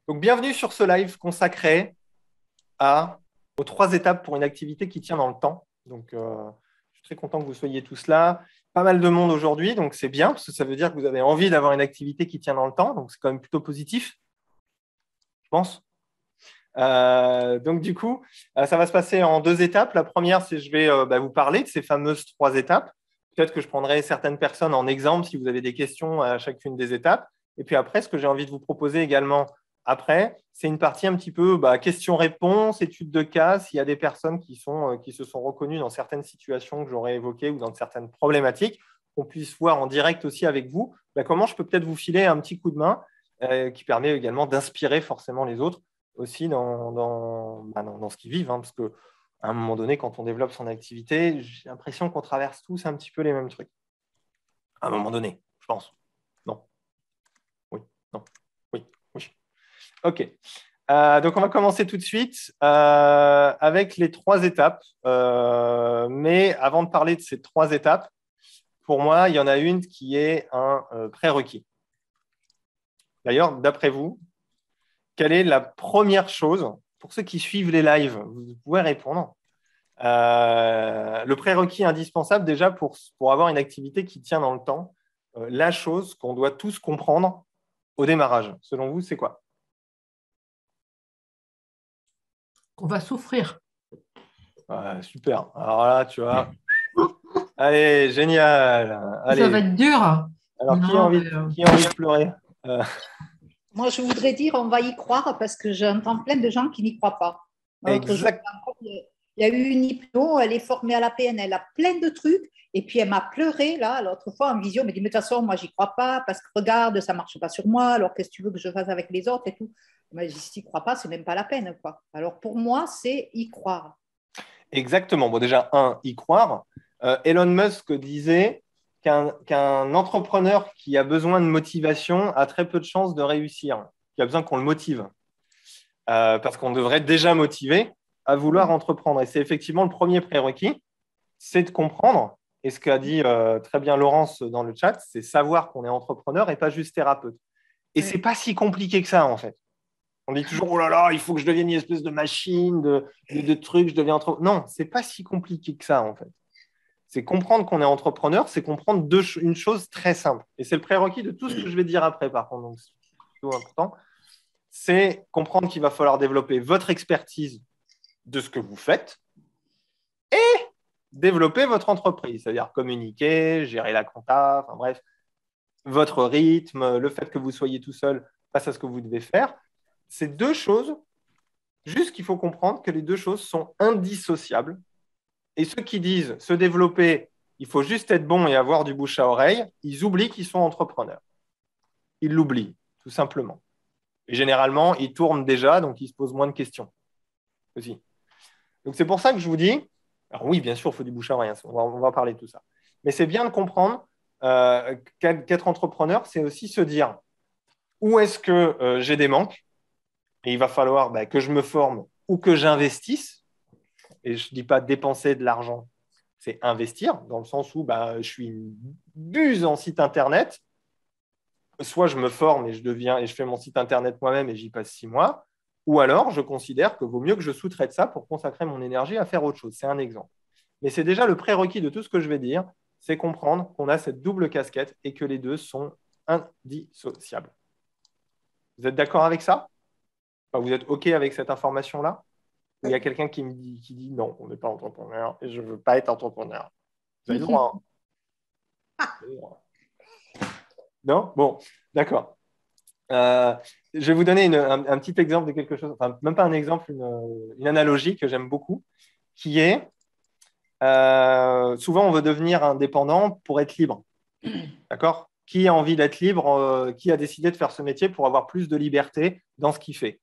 Donc, bienvenue sur ce live consacré aux 3 étapes pour une activité qui tient dans le temps. Donc, je suis très content que vous soyez tous là. Pas mal de monde aujourd'hui, donc c'est bien parce que ça veut dire que vous avez envie d'avoir une activité qui tient dans le temps. Donc, c'est quand même plutôt positif, je pense. Donc, du coup, ça va se passer en 2 étapes. La première, c'est je vais vous parler de ces fameuses 3 étapes. Peut-être que je prendrai certaines personnes en exemple si vous avez des questions à chacune des étapes. Et puis après, ce que j'ai envie de vous proposer également après, c'est une partie un petit peu questions-réponses, études de cas, s'il y a des personnes qui se sont reconnues dans certaines situations que j'aurais évoquées ou dans certaines problématiques, qu'on puisse voir en direct aussi avec vous, comment je peux peut-être vous filer un petit coup de main qui permet également d'inspirer forcément les autres aussi dans ce qu'ils vivent. Parce qu'à un moment donné, quand on développe son activité, j'ai l'impression qu'on traverse tous un petit peu les mêmes trucs. À un moment donné, je pense. Non. Oui. Non. Oui. Oui. OK. Donc, on va commencer tout de suite avec les 3 étapes. Mais avant de parler de ces 3 étapes, pour moi, il y en a une qui est un prérequis. D'ailleurs, d'après vous, quelle est la première chose, pour ceux qui suivent les lives, vous pouvez répondre, le prérequis indispensable déjà pour avoir une activité qui tient dans le temps, la chose qu'on doit tous comprendre au démarrage. Selon vous, c'est quoi? On va souffrir. Super. Alors là, tu vois. Allez, génial. Ça va Allez. être dur. Alors, Non, mais qui a envie de pleurer? Euh, Moi, je voudrais dire, on va y croire parce que j'entends plein de gens qui n'y croient pas. L'autre jour, exact. il y a eu une hypno, elle est formée à la PNL, elle a plein de trucs. Et puis, elle m'a pleuré, là, l'autre fois, en visio. Elle m'a dit, mais de toute façon, moi, j'y crois pas parce que regarde, ça marche pas sur moi. Alors, qu'est-ce que tu veux que je fasse avec les autres et tout? Mais si tu n'y crois pas, c'est même pas la peine, quoi. Alors, pour moi, c'est y croire. Exactement. Bon, déjà, y croire. Elon Musk disait qu'un entrepreneur qui a besoin de motivation a très peu de chances de réussir, qui a besoin qu'on le motive. Parce qu'on devrait être déjà motivé à vouloir entreprendre. Et c'est effectivement le premier prérequis, c'est de comprendre. Et ce qu'a dit très bien Laurence dans le chat, c'est savoir qu'on est entrepreneur et pas juste thérapeute. Et c'est pas si compliqué que ça, en fait. On dit toujours, oh là là, il faut que je devienne une espèce de machine, de trucs, je deviens entrepreneur. Non, c'est pas si compliqué que ça, en fait. C'est comprendre qu'on est entrepreneur, c'est comprendre une chose très simple. Et c'est le prérequis de tout ce que je vais dire après, par contre. Donc, c'est plutôt important. C'est comprendre qu'il va falloir développer votre expertise de ce que vous faites et développer votre entreprise, c'est-à-dire communiquer, gérer la compta, enfin bref, votre rythme, le fait que vous soyez tout seul face à ce que vous devez faire. C'est 2 choses, juste qu'il faut comprendre que les 2 choses sont indissociables. Et ceux qui disent se développer, il faut juste être bon et avoir du bouche à oreille, ils oublient qu'ils sont entrepreneurs. Ils l'oublient, tout simplement. Et généralement, ils tournent déjà, donc ils se posent moins de questions aussi. Donc c'est pour ça que je vous dis, alors oui, bien sûr, il faut du bouche à oreille, on va parler de tout ça. Mais c'est bien de comprendre qu'être entrepreneur, c'est aussi se dire où est-ce que j'ai des manques et il va falloir que je me forme ou que j'investisse. Et je ne dis pas dépenser de l'argent, c'est investir, dans le sens où je suis une buse en site internet. Soit je me forme et je fais mon site internet moi-même et j'y passe 6 mois, ou alors je considère qu'il vaut mieux que je sous-traite ça pour consacrer mon énergie à faire autre chose. C'est un exemple. Mais c'est déjà le prérequis de tout ce que je vais dire, c'est comprendre qu'on a cette double casquette et que les 2 sont indissociables. Vous êtes d'accord avec ça? Enfin, vous êtes OK avec cette information-là? Ou il y a quelqu'un qui dit non, on n'est pas entrepreneur et je ne veux pas être entrepreneur. Vous avez le droit. Hein. Vous avez le droit. Non? Bon, d'accord. Je vais vous donner un petit exemple de quelque chose, enfin, même pas un exemple, une analogie que j'aime beaucoup, qui est souvent on veut devenir indépendant pour être libre. D'accord? Qui a envie d'être libre? Qui a décidé de faire ce métier pour avoir plus de liberté dans ce qu'il fait?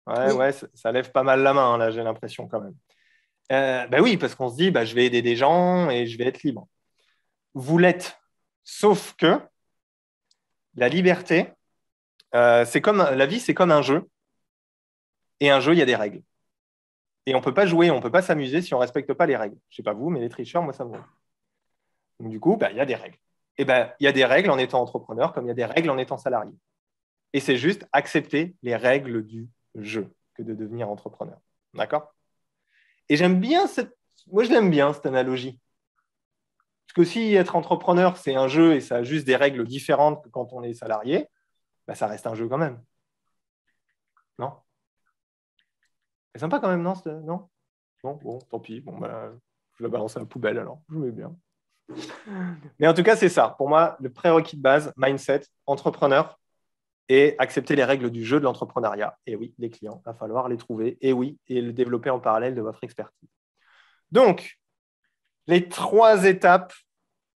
Ouais, Oui. ouais, ça lève pas mal la main, là, j'ai l'impression quand même. Oui, parce qu'on se dit, je vais aider des gens et je vais être libre. Vous l'êtes. Sauf que la liberté, c'est comme la vie, c'est comme un jeu. Et un jeu, il y a des règles. Et on ne peut pas jouer, on ne peut pas s'amuser si on ne respecte pas les règles. Je ne sais pas vous, mais les tricheurs, moi, ça me va. Donc, du coup, il y a des règles. Et il y a des règles en étant entrepreneur, comme il y a des règles en étant salarié. Et c'est juste accepter les règles du jeu que de devenir entrepreneur. D'accord? Et j'aime bien moi, je l'aime bien, cette analogie. Parce que si être entrepreneur, c'est un jeu et ça a juste des règles différentes que quand on est salarié, bah, ça reste un jeu quand même. Non? C'est sympa quand même, non? Non? Bon, tant pis. Bon, bah, je la balance à la poubelle alors. Je mets bien. Mais en tout cas, c'est ça. Pour moi, le prérequis de base, mindset, entrepreneur, et accepter les règles du jeu de l'entrepreneuriat. Et oui, les clients, il va falloir les trouver. Et oui, et le développer en parallèle de votre expertise. Donc, les 3 étapes,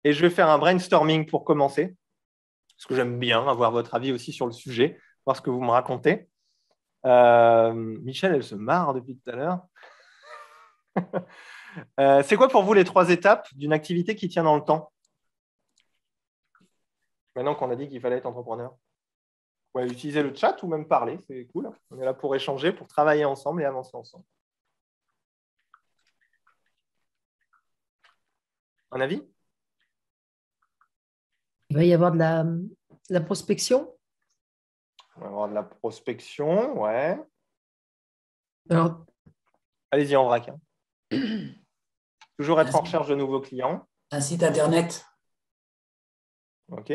et je vais faire un brainstorming pour commencer, parce que j'aime bien avoir votre avis aussi sur le sujet, voir ce que vous me racontez. Michel, elle se marre depuis tout à l'heure. C'est quoi pour vous les 3 étapes d'une activité qui tient dans le temps? Maintenant qu'on a dit qu'il fallait être entrepreneur. Ouais, utiliser le chat ou même parler, c'est cool. On est là pour échanger, pour travailler ensemble et avancer ensemble. Un avis? Il va y avoir de la prospection. On va avoir de la prospection, ouais. Alors, Allez-y en vrac. Toujours être en recherche de nouveaux clients. Un site internet. OK.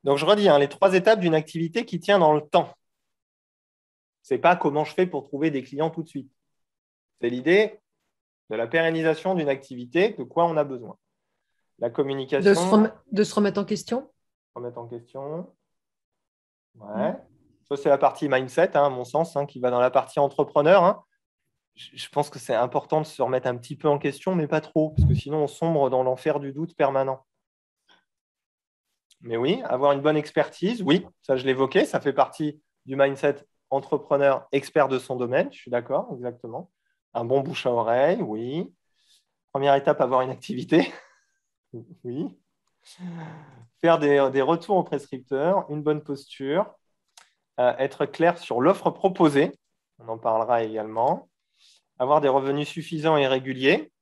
Donc, je redis, les 3 étapes d'une activité qui tient dans le temps. Ce n'est pas comment je fais pour trouver des clients tout de suite. C'est l'idée de la pérennisation d'une activité, de quoi on a besoin. La communication. de se remettre en question. Remettre en question. Ouais. Ça, c'est la partie mindset, à mon sens, qui va dans la partie entrepreneur. Je pense que c'est important de se remettre un petit peu en question, mais pas trop, parce que sinon, on sombre dans l'enfer du doute permanent. Mais oui, avoir une bonne expertise, oui, ça je l'évoquais, ça fait partie du mindset entrepreneur expert de son domaine, je suis d'accord, exactement. Un bon bouche à oreille, oui. Première étape, avoir une activité, oui. Faire des retours aux prescripteurs, une bonne posture, être clair sur l'offre proposée, on en parlera également. Avoir des revenus suffisants et réguliers,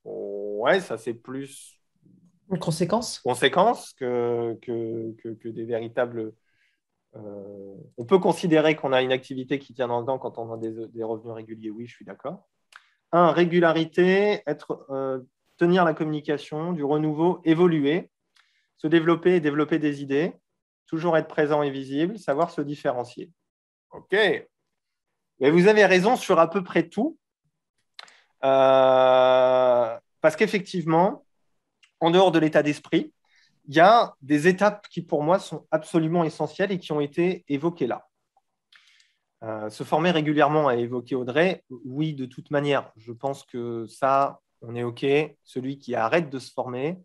ouais, ça c'est plus Une conséquence. que des véritables. On peut considérer qu'on a une activité qui tient dans le temps quand on a des revenus réguliers, oui, je suis d'accord. Régularité, tenir la communication, du renouveau, évoluer, se développer et développer des idées, toujours être présent et visible, savoir se différencier. OK. Mais vous avez raison sur à peu près tout. Parce qu'effectivement, en dehors de l'état d'esprit, il y a des étapes qui, pour moi, sont absolument essentielles et qui ont été évoquées là. Se former régulièrement, a évoqué Audrey. Oui, de toute manière, je pense que ça, on est OK. Celui qui arrête de se former,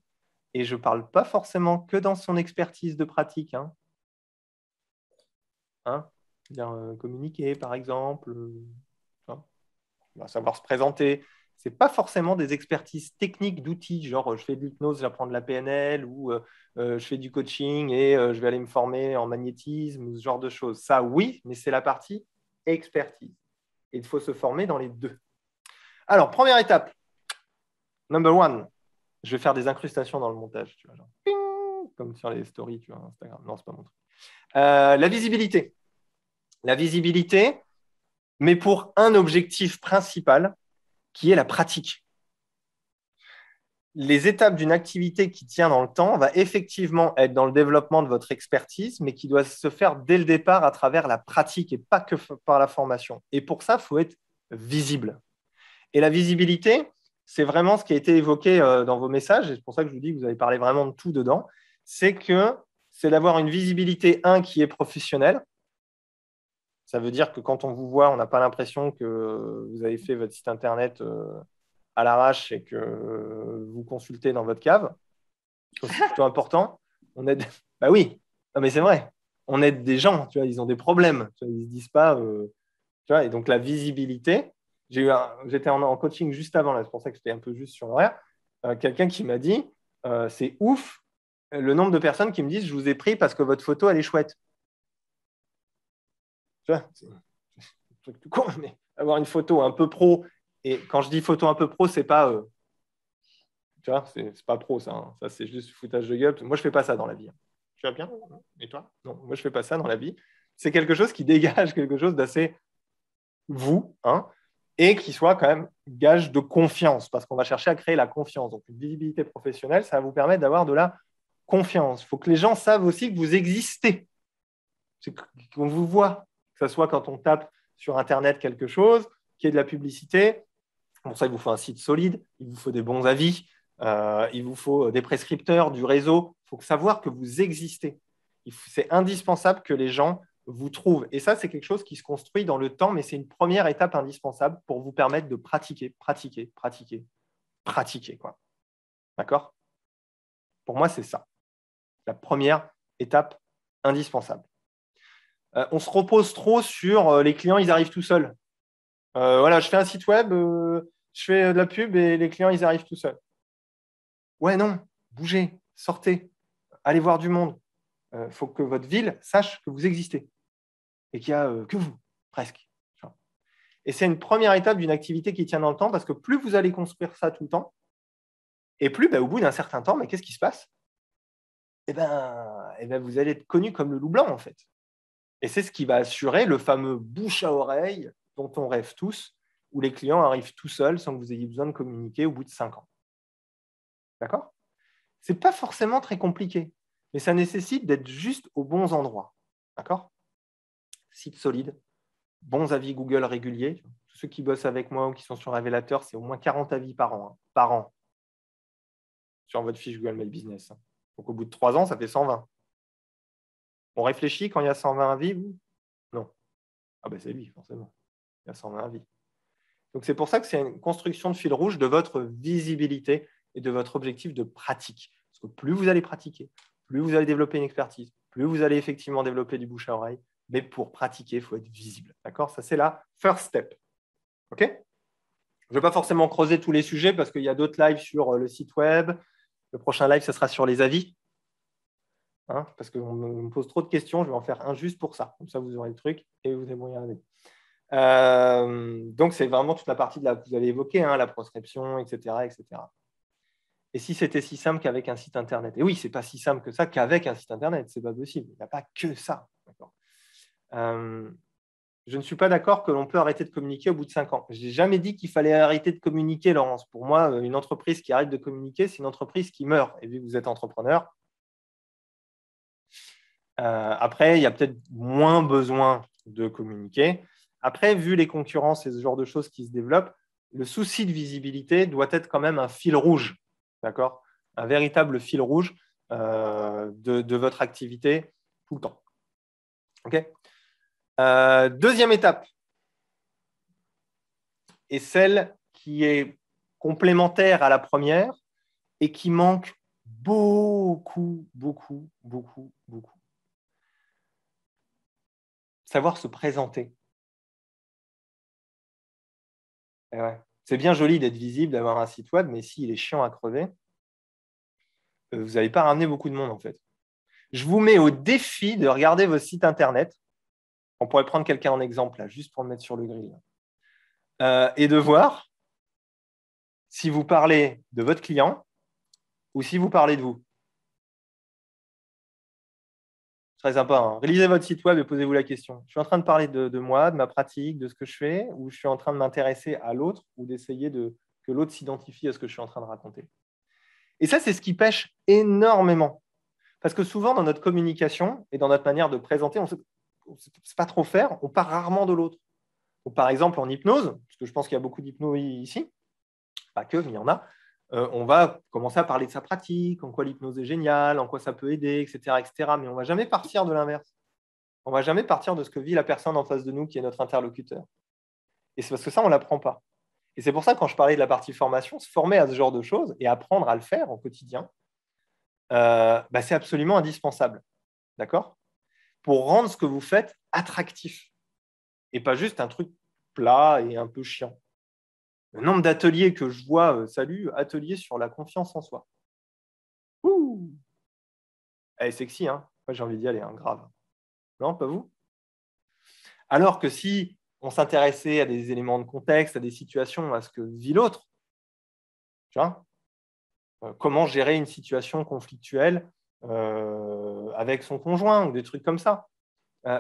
et je ne parle pas forcément que dans son expertise de pratique. Communiquer, par exemple, savoir se présenter. Ce n'est pas forcément des expertises techniques d'outils, genre je fais de l'hypnose, j'apprends de la PNL, ou je fais du coaching et je vais aller me former en magnétisme, ou ce genre de choses. Ça, oui, mais c'est la partie expertise. Et il faut se former dans les 2. Alors, première étape, number 1, je vais faire des incrustations dans le montage, tu vois, genre, ping, comme sur les stories, tu vois, Instagram. Non, c'est pas mon truc. La visibilité. La visibilité, mais pour un objectif principal, qui est la pratique. Les étapes d'une activité qui tient dans le temps va effectivement être dans le développement de votre expertise, mais qui doit se faire dès le départ à travers la pratique et pas que par la formation. Et pour ça, il faut être visible. Et la visibilité, c'est vraiment ce qui a été évoqué dans vos messages, et c'est pour ça que je vous dis que vous avez parlé vraiment de tout dedans, c'est d'avoir une visibilité, qui est professionnelle. Ça veut dire que quand on vous voit, on n'a pas l'impression que vous avez fait votre site internet à l'arrache et que vous consultez dans votre cave. C'est plutôt important. On aide. Bah oui, non, mais c'est vrai. On aide des gens, tu vois, ils ont des problèmes. Tu vois, ils ne se disent pas. Tu vois, et donc la visibilité. J'étais en coaching juste avant, là, c'est pour ça que j'étais un peu juste sur l'horaire. Quelqu'un qui m'a dit c'est ouf le nombre de personnes qui me disent je vous ai pris parce que votre photo elle est chouette. Tu vois, c'est un truc tout con, mais avoir une photo un peu pro. Et quand je dis photo un peu pro, c'est pas, tu vois, c'est pas pro ça. Ça c'est juste foutage de gueule. Moi je fais pas ça dans la vie. Tu vas bien? Et toi? Non, moi je fais pas ça dans la vie. c'est quelque chose qui dégage quelque chose d'assez vous, hein, et qui soit quand même gage de confiance, parce qu'on va chercher à créer la confiance. Donc, une visibilité professionnelle, ça va vous permettre d'avoir de la confiance. Il faut que les gens savent aussi que vous existez, qu'on vous voit, que ce soit quand on tape sur Internet quelque chose, qu'il y ait de la publicité. Pour ça, il vous faut un site solide, il vous faut des bons avis, il vous faut des prescripteurs, du réseau. Il faut savoir que vous existez. C'est indispensable que les gens vous trouvent. Et ça, c'est quelque chose qui se construit dans le temps, mais c'est une première étape indispensable pour vous permettre de pratiquer, pratiquer, pratiquer, pratiquer, quoi. D'accord? Pour moi, c'est ça. La première étape indispensable. On se repose trop sur les clients, ils arrivent tout seuls. Voilà, je fais un site web, je fais de la pub et les clients, ils arrivent tout seuls. Ouais, non, bougez, sortez, allez voir du monde. Il faut que votre ville sache que vous existez et qu'il n'y a que vous, presque. Et c'est une première étape d'une activité qui tient dans le temps parce que plus vous allez construire ça tout le temps, et plus, au bout d'un certain temps, mais qu'est-ce qui se passe? Eh ben, vous allez être connu comme le loup blanc, en fait. Et c'est ce qui va assurer le fameux bouche à oreille dont on rêve tous, où les clients arrivent tout seuls sans que vous ayez besoin de communiquer au bout de 5 ans. D'accord? Ce n'est pas forcément très compliqué, mais ça nécessite d'être juste aux bons endroits. D'accord? Site solide, bons avis Google réguliers. Tous ceux qui bossent avec moi ou qui sont sur Révélateur, c'est au moins 40 avis par an, par an, sur votre fiche Google My Business. Donc, au bout de 3 ans, ça fait 120. On réfléchit quand il y a 120 avis, vous? Non. Ah ben c'est lui, forcément. Il y a 120 avis. Donc, c'est pour ça que c'est une construction de fil rouge de votre visibilité et de votre objectif de pratique. Parce que plus vous allez pratiquer, plus vous allez développer une expertise, plus vous allez effectivement développer du bouche à oreille. Mais pour pratiquer, il faut être visible. D'accord? Ça, c'est la first step. OK? Je ne vais pas forcément creuser tous les sujets parce qu'il y a d'autres lives sur le site web. Le prochain live, ce sera sur les avis. Hein, parce qu'on me pose trop de questions. Je vais en faire un juste pour ça. Comme ça, vous aurez le truc et vous allez y arriver. Donc, c'est vraiment toute la partie que vous avez évoquée, hein, la proscription, etc., etc. Et si c'était si simple qu'avec un site Internet? Et oui, ce n'est pas si simple que ça qu'avec un site Internet. Ce n'est pas possible. Il n'y a pas que ça. Je ne suis pas d'accord que l'on peut arrêter de communiquer au bout de 5 ans. Je n'ai jamais dit qu'il fallait arrêter de communiquer, Laurence. Pour moi, une entreprise qui arrête de communiquer, c'est une entreprise qui meurt. Et vu que vous êtes entrepreneur, après, il y a peut-être moins besoin de communiquer. Après, vu les concurrences et ce genre de choses qui se développent, le souci de visibilité doit être quand même un fil rouge, d'accord? Un véritable fil rouge de votre activité tout le temps. OK? Deuxième étape, et celle qui est complémentaire à la première et qui manque beaucoup, beaucoup, beaucoup, beaucoup. Savoir se présenter. Ouais. C'est bien joli d'être visible, d'avoir un site web, mais s'il est chiant à crever, vous n'allez pas ramener beaucoup de monde en fait. Je vous mets au défi de regarder vos sites internet. On pourrait prendre quelqu'un en exemple, là, juste pour le mettre sur le grill. Et de voir si vous parlez de votre client ou si vous parlez de vous. Très sympa. Hein. Réalisez votre site web et posez-vous la question. Je suis en train de parler de moi, de ma pratique, de ce que je fais, ou je suis en train de m'intéresser à l'autre ou d'essayer que l'autre s'identifie à ce que je suis en train de raconter. Et ça, c'est ce qui pêche énormément. Parce que souvent, dans notre communication et dans notre manière de présenter, on ne sait pas trop faire, on part rarement de l'autre. Par exemple, en hypnose, parce que je pense qu'il y a beaucoup d'hypnose ici, pas que, mais il y en a, on va commencer à parler de sa pratique, en quoi l'hypnose est géniale, en quoi ça peut aider, etc., etc. Mais on ne va jamais partir de l'inverse. On ne va jamais partir de ce que vit la personne en face de nous qui est notre interlocuteur. Et c'est parce que ça, on ne l'apprend pas. Et c'est pour ça, quand je parlais de la partie formation, se former à ce genre de choses et apprendre à le faire au quotidien, c'est absolument indispensable. D'accord? Pour rendre ce que vous faites attractif. Et pas juste un truc plat et un peu chiant. Le nombre d'ateliers que je vois, salut, atelier sur la confiance en soi. Ouh, elle est sexy, hein? Moi, j'ai envie d'y aller, hein, grave. Non, pas vous? Alors que si on s'intéressait à des éléments de contexte, à des situations, à ce que vit l'autre, tu vois, comment gérer une situation conflictuelle avec son conjoint ou des trucs comme ça.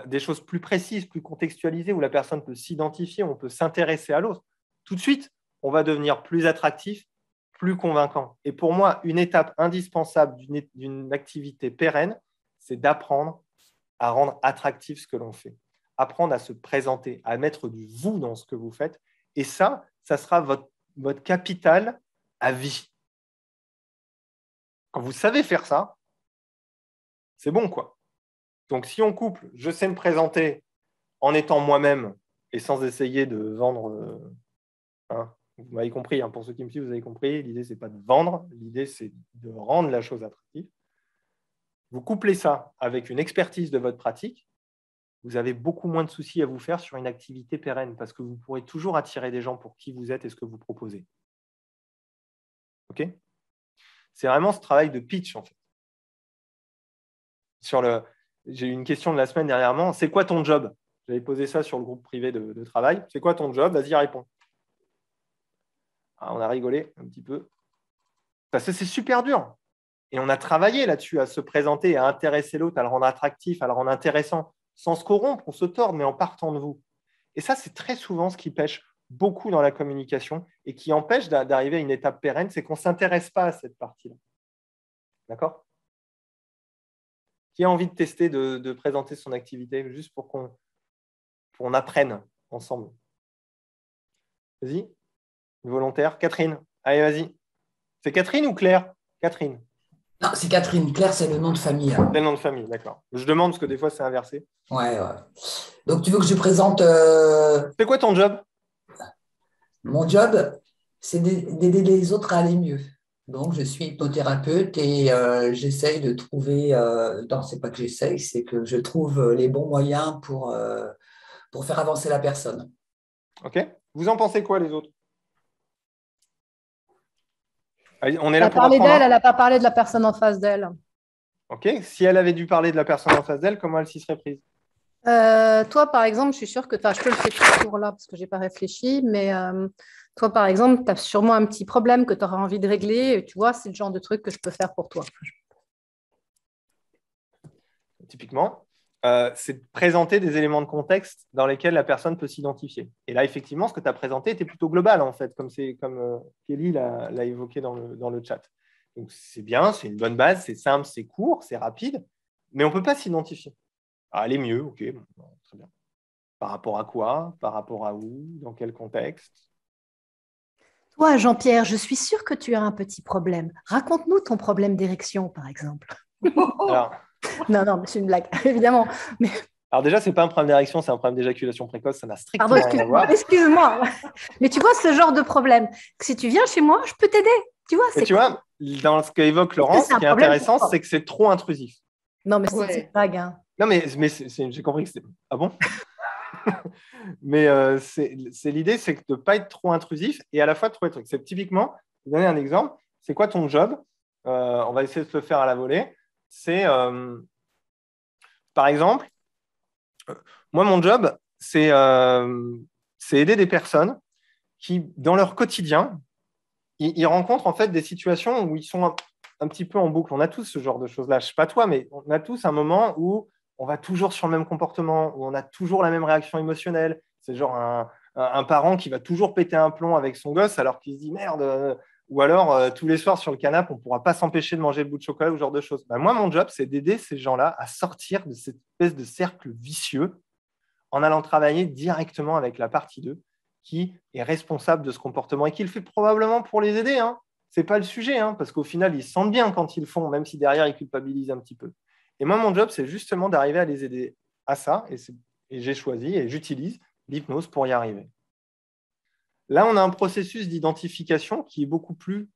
des choses plus précises, plus contextualisées, où la personne peut s'identifier, on peut s'intéresser à l'autre, tout de suite, on va devenir plus attractif, plus convaincant. Et pour moi, une étape indispensable d'une activité pérenne, c'est d'apprendre à rendre attractif ce que l'on fait, apprendre à se présenter, à mettre du vous dans ce que vous faites. Et ça sera votre capital à vie. Quand vous savez faire ça, c'est bon, quoi. Donc, si on couple, je sais me présenter en étant moi-même et sans essayer de vendre, vous m'avez compris, pour ceux qui me suivent, vous avez compris, l'idée, ce n'est pas de vendre, l'idée, c'est de rendre la chose attractive. Vous couplez ça avec une expertise de votre pratique, vous avez beaucoup moins de soucis à vous faire sur une activité pérenne parce que vous pourrez toujours attirer des gens pour qui vous êtes et ce que vous proposez. OK ? C'est vraiment ce travail de pitch, en fait. J'ai eu une question de la semaine dernièrement. C'est quoi ton job ? J'avais posé ça sur le groupe privé de travail. C'est quoi ton job ? Vas-y, réponds. On a rigolé un petit peu. Parce que c'est super dur. Et on a travaillé là-dessus, à se présenter, à intéresser l'autre, à le rendre attractif, à le rendre intéressant, sans se corrompre, on se tord, mais en partant de vous. Et ça, c'est très souvent ce qui pêche beaucoup dans la communication et qui empêche d'arriver à une étape pérenne, c'est qu'on ne s'intéresse pas à cette partie-là. D'accord ? Qui a envie de tester, de présenter son activité, juste pour qu'on apprenne ensemble ? Vas-y, volontaire. Catherine, allez, vas-y. C'est Catherine ou Claire ? Catherine. Non, c'est Catherine. Claire, c'est le nom de famille. C'est le nom de famille, d'accord. Je demande parce que des fois, c'est inversé. Ouais. Donc, tu veux que je présente… C'est quoi ton job ? Mon job, c'est d'aider les autres à aller mieux. Donc, je suis hypnothérapeute et j'essaye de trouver… non, c'est pas que j'essaye, c'est que je trouve les bons moyens pour faire avancer la personne. OK. Vous en pensez quoi, les autres ? On est là pour apprendre. Elle n'a pas parlé de la personne en face d'elle. OK. Si elle avait dû parler de la personne en face d'elle, comment elle s'y serait prise ? Toi, par exemple, je suis sûre que je peux le faire toujours là parce que je n'ai pas réfléchi, mais toi, par exemple, tu as sûrement un petit problème que tu auras envie de régler. Et tu vois, c'est le genre de truc que je peux faire pour toi. Typiquement, c'est de présenter des éléments de contexte dans lesquels la personne peut s'identifier. Et là, effectivement, ce que tu as présenté était plutôt global, en fait, comme Kelly l'a évoqué dans le chat. Donc, c'est bien, c'est une bonne base, c'est simple, c'est court, c'est rapide, mais on ne peut pas s'identifier. Elle est mieux, OK, bon, très bien. Par rapport à quoi ? Par rapport à où ? Dans quel contexte ? Toi, Jean-Pierre, je suis sûre que tu as un petit problème. Raconte-nous ton problème d'érection, par exemple. Alors, non, c'est une blague, évidemment. Mais… Alors déjà, ce n'est pas un problème d'érection, c'est un problème d'éjaculation précoce, ça n'a strictement rien à voir. Excuse-moi. Mais tu vois, ce genre de problème, que si tu viens chez moi, je peux t'aider. Tu vois, mais tu vois, dans ce qu'évoque Laurence, ce qui est intéressant, c'est que c'est trop intrusif. Non, mais c'est une blague. Hein. Non, mais j'ai compris que c'est… Ah bon ? Mais l'idée, c'est de ne pas être trop intrusif et à la fois de trouver le truc. C'est typiquement, je vais donner un exemple, c'est quoi ton job ? On va essayer de se le faire à la volée. C'est, par exemple, moi, mon job, c'est aider des personnes qui, dans leur quotidien, ils rencontrent en fait des situations où ils sont un petit peu en boucle. On a tous ce genre de choses-là. Je ne sais pas toi, mais on a tous un moment où on va toujours sur le même comportement, où on a toujours la même réaction émotionnelle. C'est genre un parent qui va toujours péter un plomb avec son gosse alors qu'il se dit « merde ». Ou alors, tous les soirs sur le canapé, on ne pourra pas s'empêcher de manger le bout de chocolat ou ce genre de choses. Moi, mon job, c'est d'aider ces gens-là à sortir de cette espèce de cercle vicieux en allant travailler directement avec la partie d'eux qui est responsable de ce comportement et qui le fait probablement pour les aider. Ce n'est pas le sujet, parce qu'au final, ils se sentent bien quand ils le font, même si derrière, ils culpabilisent un petit peu. Et moi, mon job, c'est justement d'arriver à les aider à ça. Et j'ai choisi et j'utilise l'hypnose pour y arriver. Là, on a un processus d'identification qui est beaucoup plus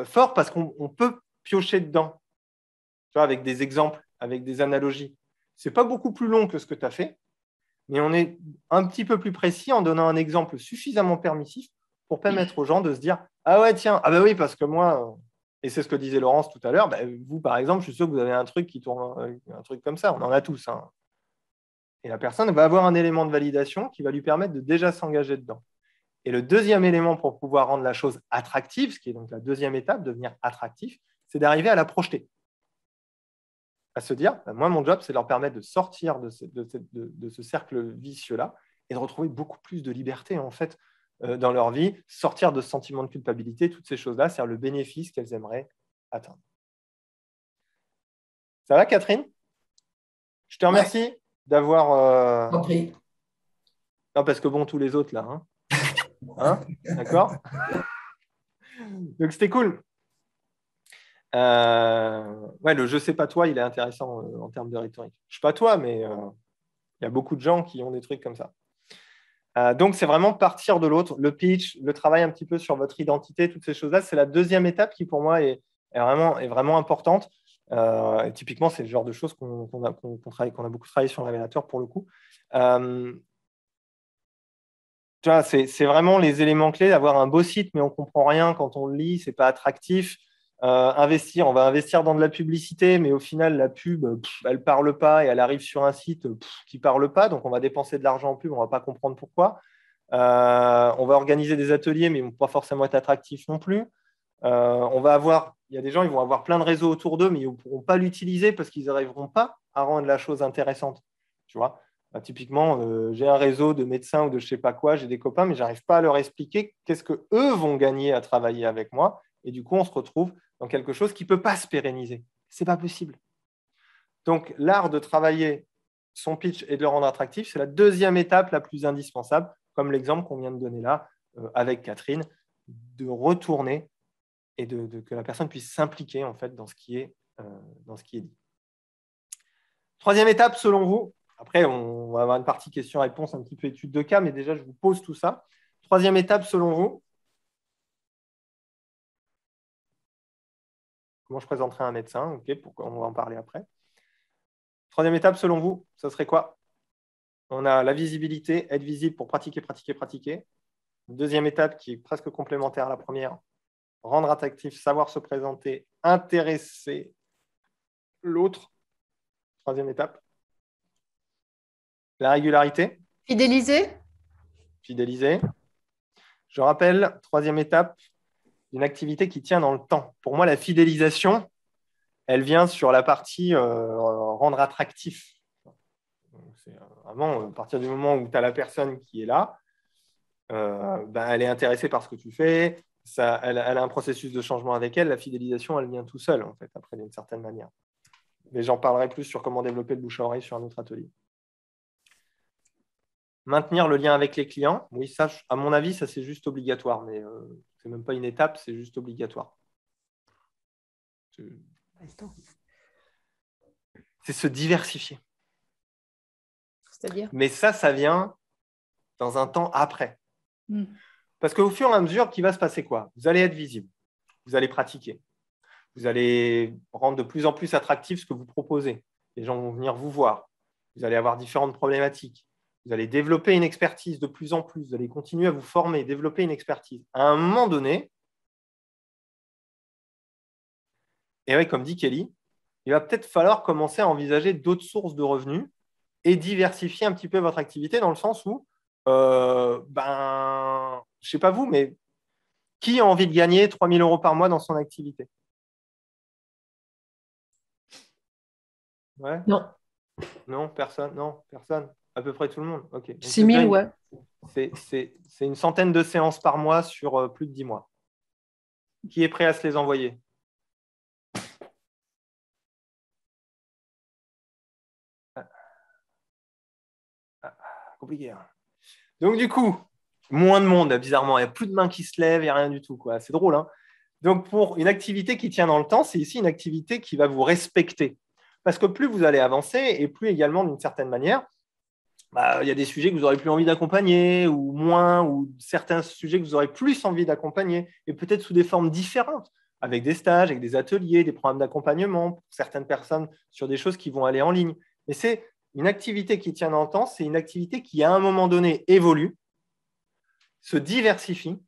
fort parce qu'on peut piocher dedans, tu vois, avec des exemples, avec des analogies. Ce n'est pas beaucoup plus long que ce que tu as fait, mais on est un petit peu plus précis en donnant un exemple suffisamment permissif pour permettre aux gens de se dire « Ah ouais, tiens, ah bah oui, parce que moi… » Et c'est ce que disait Laurence tout à l'heure. Vous, par exemple, je suis sûr que vous avez un truc qui tourne, un truc comme ça. On en a tous. Et la personne va avoir un élément de validation qui va lui permettre de déjà s'engager dedans. Et le deuxième élément pour pouvoir rendre la chose attractive, ce qui est donc la deuxième étape, devenir attractif, c'est d'arriver à la projeter. à se dire, moi, mon job, c'est de leur permettre de sortir de ce cercle vicieux-là et de retrouver beaucoup plus de liberté, en fait, dans leur vie, sortir de ce sentiment de culpabilité, toutes ces choses-là, c'est le bénéfice qu'elles aimeraient atteindre. Ça va, Catherine? Je te remercie d'avoir... Compris. Non, parce que bon, tous les autres, là. Hein, d'accord? Donc, c'était cool. Ouais, le « je sais pas toi », il est intéressant en termes de rhétorique. Je ne sais pas toi, mais il y a beaucoup de gens qui ont des trucs comme ça. Donc, c'est vraiment partir de l'autre. Le pitch, le travail un petit peu sur votre identité, toutes ces choses-là, c'est la deuxième étape qui, pour moi, est vraiment importante. Et typiquement, c'est le genre de choses qu'on a beaucoup travaillé sur le révélateur pour le coup. Tu vois, c'est vraiment les éléments clés, d'avoir un beau site, mais on ne comprend rien quand on le lit, ce n'est pas attractif. On va investir dans de la publicité, mais au final, la pub, elle ne parle pas et elle arrive sur un site qui ne parle pas. Donc, on va dépenser de l'argent en pub, on ne va pas comprendre pourquoi. On va organiser des ateliers, mais ils ne vont pas forcément être attractifs non plus. Il y a des gens, ils vont avoir plein de réseaux autour d'eux, mais ils ne pourront pas l'utiliser parce qu'ils n'arriveront pas à rendre la chose intéressante. Tu vois, typiquement, j'ai un réseau de médecins ou de je ne sais pas quoi, j'ai des copains, mais je n'arrive pas à leur expliquer qu'est-ce qu'eux vont gagner à travailler avec moi. Et du coup, on se retrouve dans quelque chose qui ne peut pas se pérenniser. Ce n'est pas possible. Donc, l'art de travailler son pitch et de le rendre attractif, c'est la deuxième étape la plus indispensable, comme l'exemple qu'on vient de donner là avec Catherine, de retourner et que la personne puisse s'impliquer en fait dans ce qui est dit. Troisième étape, selon vous, après on va avoir une partie questions-réponses, un petit peu étude de cas, mais déjà je vous pose tout ça. Troisième étape, selon vous, comment je présenterai un médecin, ok, on va en parler après. Troisième étape, selon vous, ça serait quoi? On a la visibilité, être visible pour pratiquer, pratiquer, pratiquer. Deuxième étape qui est presque complémentaire à la première, rendre attractif, savoir se présenter, intéresser l'autre. Troisième étape. La régularité. Fidéliser. Fidéliser. Je rappelle, troisième étape, une activité qui tient dans le temps. Pour moi, la fidélisation, elle vient sur la partie rendre attractif. C'est vraiment, à partir du moment où tu as la personne qui est là, elle est intéressée par ce que tu fais, elle a un processus de changement avec elle, la fidélisation, elle vient tout seul, en fait, après, d'une certaine manière. Mais j'en parlerai plus sur comment développer le bouche à oreille sur un autre atelier. Maintenir le lien avec les clients, oui, ça, à mon avis, ça c'est juste obligatoire, mais ce n'est même pas une étape, c'est juste obligatoire. C'est se diversifier. C'est-à-dire ? Mais ça vient dans un temps après. Parce qu'au fur et à mesure, qu'il va se passer quoi? Vous allez être visible, vous allez pratiquer, vous allez rendre de plus en plus attractif ce que vous proposez. Les gens vont venir vous voir, vous allez avoir différentes problématiques. Vous allez développer une expertise de plus en plus, vous allez continuer à vous former, développer une expertise. À un moment donné, et oui, comme dit Kelly, il va peut-être falloir commencer à envisager d'autres sources de revenus et diversifier un petit peu votre activité dans le sens où, je ne sais pas vous, mais qui a envie de gagner 3 000 € par mois dans son activité? Ouais. Non. Non, personne. Non, personne. À peu près tout le monde. Ok. 6 000, ouais. C'est une centaine de séances par mois sur plus de 10 mois. Qui est prêt à se les envoyer? Compliqué. Hein. Donc, du coup, moins de monde, bizarrement. Il n'y a plus de mains qui se lèvent, il n'y a rien du tout. C'est drôle. Hein. Donc, pour une activité qui tient dans le temps, c'est ici une activité qui va vous respecter. Parce que plus vous allez avancer, et plus également, d'une certaine manière, il y a des sujets que vous aurez plus envie d'accompagner, ou moins, ou certains sujets que vous aurez plus envie d'accompagner, et peut-être sous des formes différentes, avec des stages, avec des ateliers, des programmes d'accompagnement, pour certaines personnes, sur des choses qui vont aller en ligne. Mais c'est une activité qui tient dans le temps, c'est une activité qui, à un moment donné, évolue, se diversifie,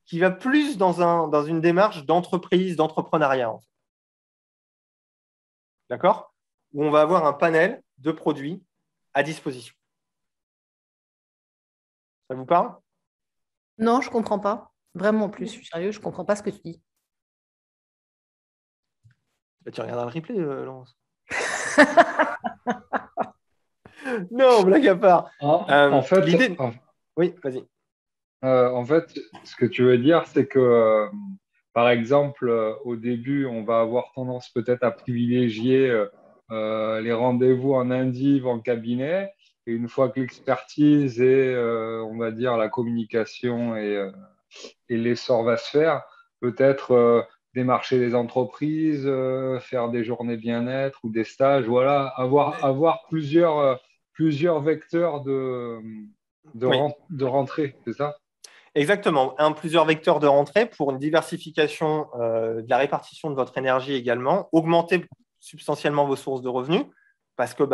qui va plus dans une démarche d'entreprise, d'entrepreneuriat. En fait. D'accord? Où on va avoir un panel de produits à disposition. Ça vous parle? Non, je ne comprends pas. Vraiment, en plus, je suis sérieux, je ne comprends pas ce que tu dis. Tu regarderas le replay, Laurence. Non, blague à part. En fait, L'idée... Oui, vas-y. En fait, ce que tu veux dire, c'est que, par exemple, au début, on va avoir tendance peut-être à privilégier les rendez-vous en indiv, en cabinet. Et une fois que l'expertise et, on va dire, la communication et l'essor va se faire, peut-être démarcher les entreprises, faire des journées bien-être ou des stages, voilà, avoir plusieurs vecteurs Oui, de rentrée, c'est ça? exactement. Plusieurs vecteurs de rentrée pour une diversification de la répartition de votre énergie également, augmenter substantiellement vos sources de revenus, parce que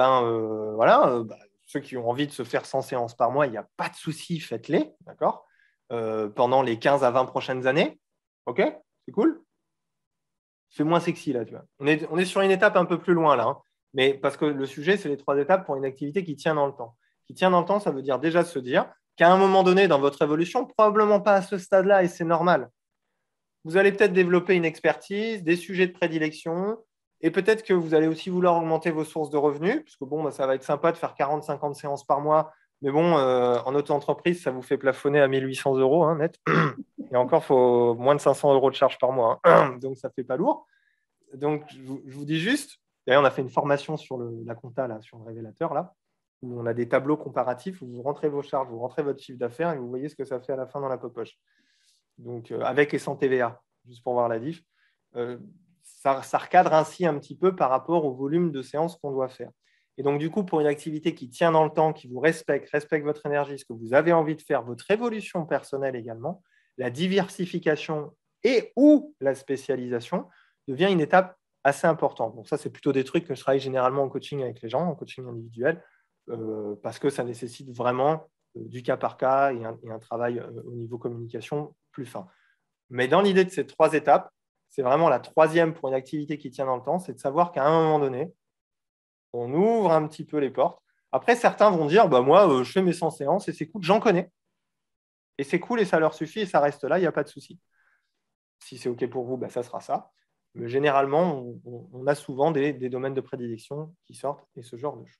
ceux qui ont envie de se faire 100 séances par mois, il n'y a pas de souci, faites-les, d'accord, pendant les 15 à 20 prochaines années. OK? C'est cool? C'est moins sexy, là, tu vois. On est sur une étape un peu plus loin, là, hein. Mais parce que le sujet, c'est les 3 étapes pour une activité qui tient dans le temps. Qui tient dans le temps, ça veut dire déjà se dire qu'à un moment donné dans votre évolution, probablement pas à ce stade-là, et c'est normal, vous allez peut-être développer une expertise, des sujets de prédilection, et peut-être que vous allez aussi vouloir augmenter vos sources de revenus, parce que bon, ça va être sympa de faire 40-50 séances par mois, mais bon, en auto-entreprise, ça vous fait plafonner à 1 800 euros hein, net. Et encore, il faut moins de 500 euros de charge par mois, hein. Donc ça ne fait pas lourd. Donc, je vous dis juste, d'ailleurs, on a fait une formation sur la compta, là, sur le révélateur, là, où on a des tableaux comparatifs, où vous rentrez vos charges, vous rentrez votre chiffre d'affaires et vous voyez ce que ça fait à la fin dans la poche. Donc, avec et sans TVA, juste pour voir la diff. Ça recadre ainsi un petit peu par rapport au volume de séances qu'on doit faire. Et donc, du coup, pour une activité qui tient dans le temps, qui vous respecte votre énergie, ce que vous avez envie de faire, votre évolution personnelle également, la diversification et ou la spécialisation devient une étape assez importante. Donc ça, c'est plutôt des trucs que je travaille généralement en coaching avec les gens, en coaching individuel, parce que ça nécessite vraiment du cas par cas et un travail au niveau communication plus fin. Mais dans l'idée de ces 3 étapes, c'est vraiment la 3e pour une activité qui tient dans le temps, c'est de savoir qu'à un moment donné, on ouvre un petit peu les portes. Après, certains vont dire, moi, je fais mes 100 séances et c'est cool, j'en connais. Et c'est cool et ça leur suffit et ça reste là, il n'y a pas de souci. Si c'est OK pour vous, ça sera ça. Mais généralement, on a souvent des domaines de prédilection qui sortent et ce genre de choses.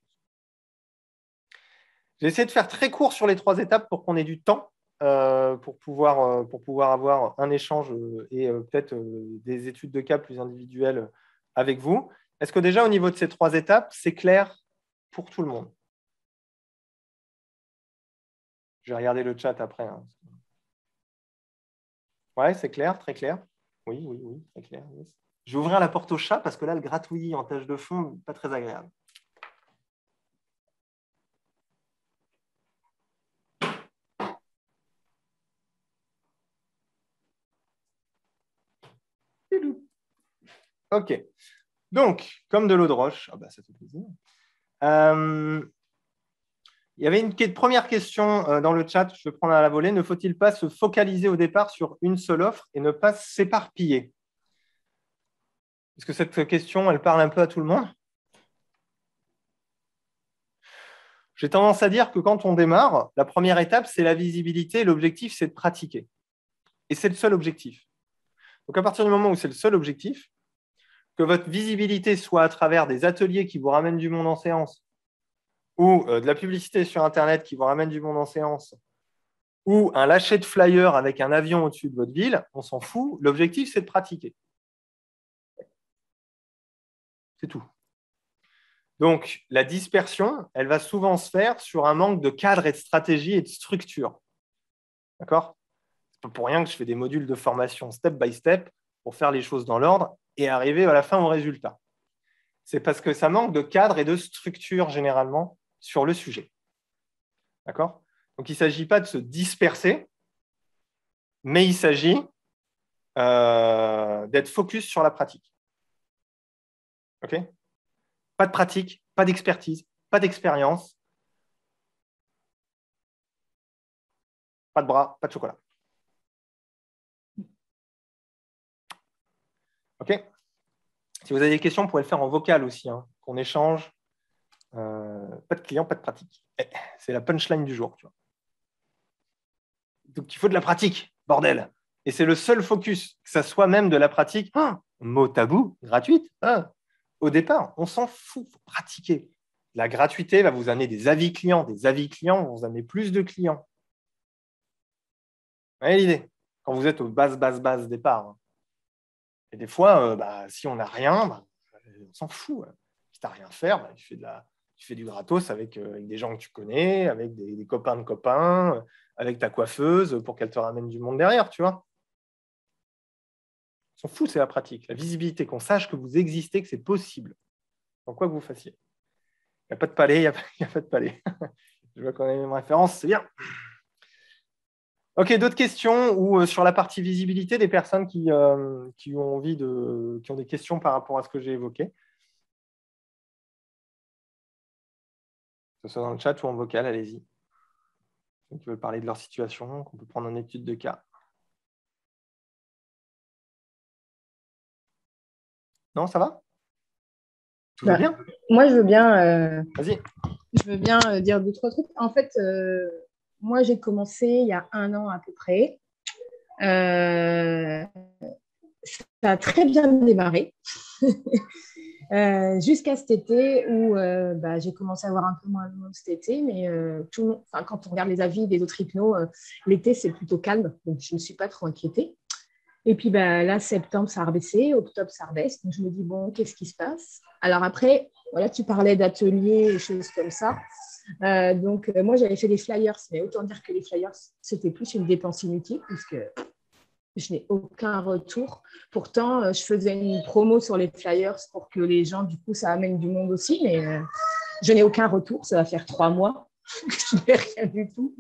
J'ai essayé de faire très court sur les 3 étapes pour qu'on ait du temps pour pouvoir avoir un échange et peut-être des études de cas plus individuelles avec vous. Est-ce que déjà, au niveau de ces 3 étapes, c'est clair pour tout le monde? Je vais regarder le chat après. Hein. Ouais, c'est clair, très clair. Oui, très clair. Yes. Je vais ouvrir la porte au chat parce que là, le gratouillis en tâche de fond, pas très agréable. OK. Donc, comme de l'eau de roche, ça fait plaisir. Il y avait une première question dans le chat, je vais prendre à la volée. Ne faut-il pas se focaliser au départ sur une seule offre et ne pas s'éparpiller? Est-ce que cette question, elle parle un peu à tout le monde? J'ai tendance à dire que quand on démarre, la première étape, c'est la visibilité. L'objectif, c'est de pratiquer. Et c'est le seul objectif. Donc, à partir du moment où c'est le seul objectif, que votre visibilité soit à travers des ateliers qui vous ramènent du monde en séance, ou de la publicité sur Internet qui vous ramène du monde en séance, ou un lâcher de flyer avec un avion au-dessus de votre ville, on s'en fout. L'objectif, c'est de pratiquer. C'est tout. Donc, la dispersion, elle va souvent se faire sur un manque de cadre et de stratégie et de structure. D'accord? C'est pas pour rien que je fais des modules de formation step by step pour faire les choses dans l'ordre et arriver à la fin au résultat. C'est parce que ça manque de cadre et de structure généralement sur le sujet. D'accord? Donc, il ne s'agit pas de se disperser, mais il s'agit d'être focus sur la pratique. OK? Pas de pratique, pas d'expertise, pas d'expérience, pas de bras, pas de chocolat. OK? Si vous avez des questions, vous pouvez le faire en vocal aussi, hein, qu'on échange. Pas de client, pas de pratique. C'est la punchline du jour. Tu vois. Donc, il faut de la pratique, bordel. Et c'est le seul focus, que ça soit même de la pratique, mot tabou, gratuite. au départ, on s'en fout, il faut pratiquer. La gratuité va vous amener des avis clients vont vous amener plus de clients. Vous voyez l'idée? Quand vous êtes au base départ. Hein. Et des fois, si on n'a rien, on s'en fout. Hein. Si tu n'as rien à faire, tu fais du gratos avec des gens que tu connais, avec des copains de copains, avec ta coiffeuse pour qu'elle te ramène du monde derrière, tu vois. On s'en fout, c'est la pratique. La visibilité, qu'on sache que vous existez, que c'est possible. Dans quoi que vous fassiez. Il n'y a pas de palais, il n'y a pas de palais. Je vois qu'on a les mêmes références, c'est bien. Ok, d'autres questions ou sur la partie visibilité, des personnes qui ont des questions par rapport à ce que j'ai évoqué, que ce soit dans le chat ou en vocal, allez-y. Ceux qui veulent parler de leur situation, qu'on peut prendre en étude de cas. Non, ça va? Tout va bien? Moi, je veux bien, Vas-y. dire deux, trois trucs. En fait, moi, j'ai commencé il y a 1 an à peu près. Ça a très bien démarré jusqu'à cet été où j'ai commencé à avoir un peu moins de monde cet été, mais quand on regarde les avis des autres hypnos, l'été c'est plutôt calme, donc je ne me suis pas trop inquiétée. Et puis là, septembre ça a rebaissé, octobre ça rebaisse, donc je me dis bon, qu'est-ce qui se passe? Alors après, voilà, tu parlais d'ateliers et choses comme ça. Moi j'avais fait des flyers, mais autant dire que les flyers c'était plus une dépense inutile puisque je n'ai aucun retour. Pourtant, je faisais une promo sur les flyers pour que les gens, du coup, ça amène du monde aussi, mais je n'ai aucun retour. Ça va faire 3 mois que je n'ai rien du tout.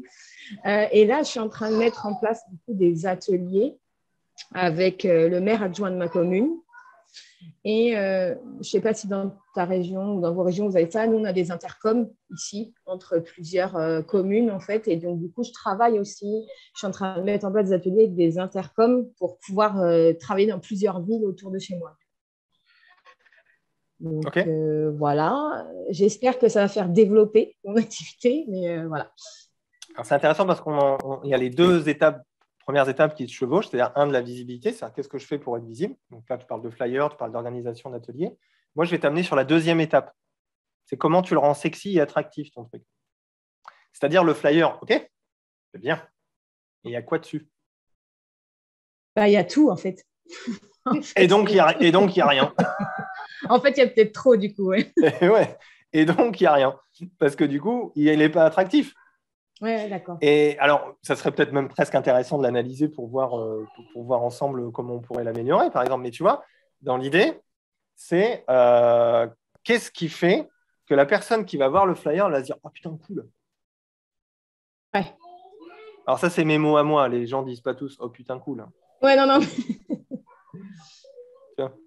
Et là, je suis en train de mettre en place du coup, des ateliers avec le maire adjoint de ma commune. Et je ne sais pas si dans ta région ou dans vos régions, vous avez ça. Nous, on a des intercoms ici, entre plusieurs communes, en fait. Et donc, du coup, je travaille aussi. Je suis en train de mettre en place des ateliers avec des intercoms pour pouvoir travailler dans plusieurs villes autour de chez moi. Donc, okay. Voilà. J'espère que ça va faire développer mon activité, mais voilà. Alors, c'est intéressant parce qu'il y a les deux premières étapes qui se chevauchent, c'est-à-dire de la visibilité, c'est-à-dire qu'est-ce que je fais pour être visible. Donc là, tu parles de flyer, tu parles d'organisation d'ateliers. Moi, je vais t'amener sur la deuxième étape. C'est comment tu le rends sexy et attractif, ton truc. C'est-à-dire le flyer, ok, c'est bien. Et il y a quoi dessus? Il y a tout, en fait. Et donc, il n'y a rien. En fait, il y a peut-être trop, du coup. Ouais. Et donc, il n'y a rien. Parce que du coup, il n'est pas attractif. Oui, d'accord. Et alors, ça serait peut-être même presque intéressant de l'analyser pour voir ensemble comment on pourrait l'améliorer, par exemple. Mais tu vois, dans l'idée, c'est qu'est-ce qui fait que la personne qui va voir le flyer, elle va se dire « Oh putain, cool !» Ouais. Alors ça, c'est mes mots à moi. Les gens ne disent pas tous « Oh putain, cool !» Ouais, non.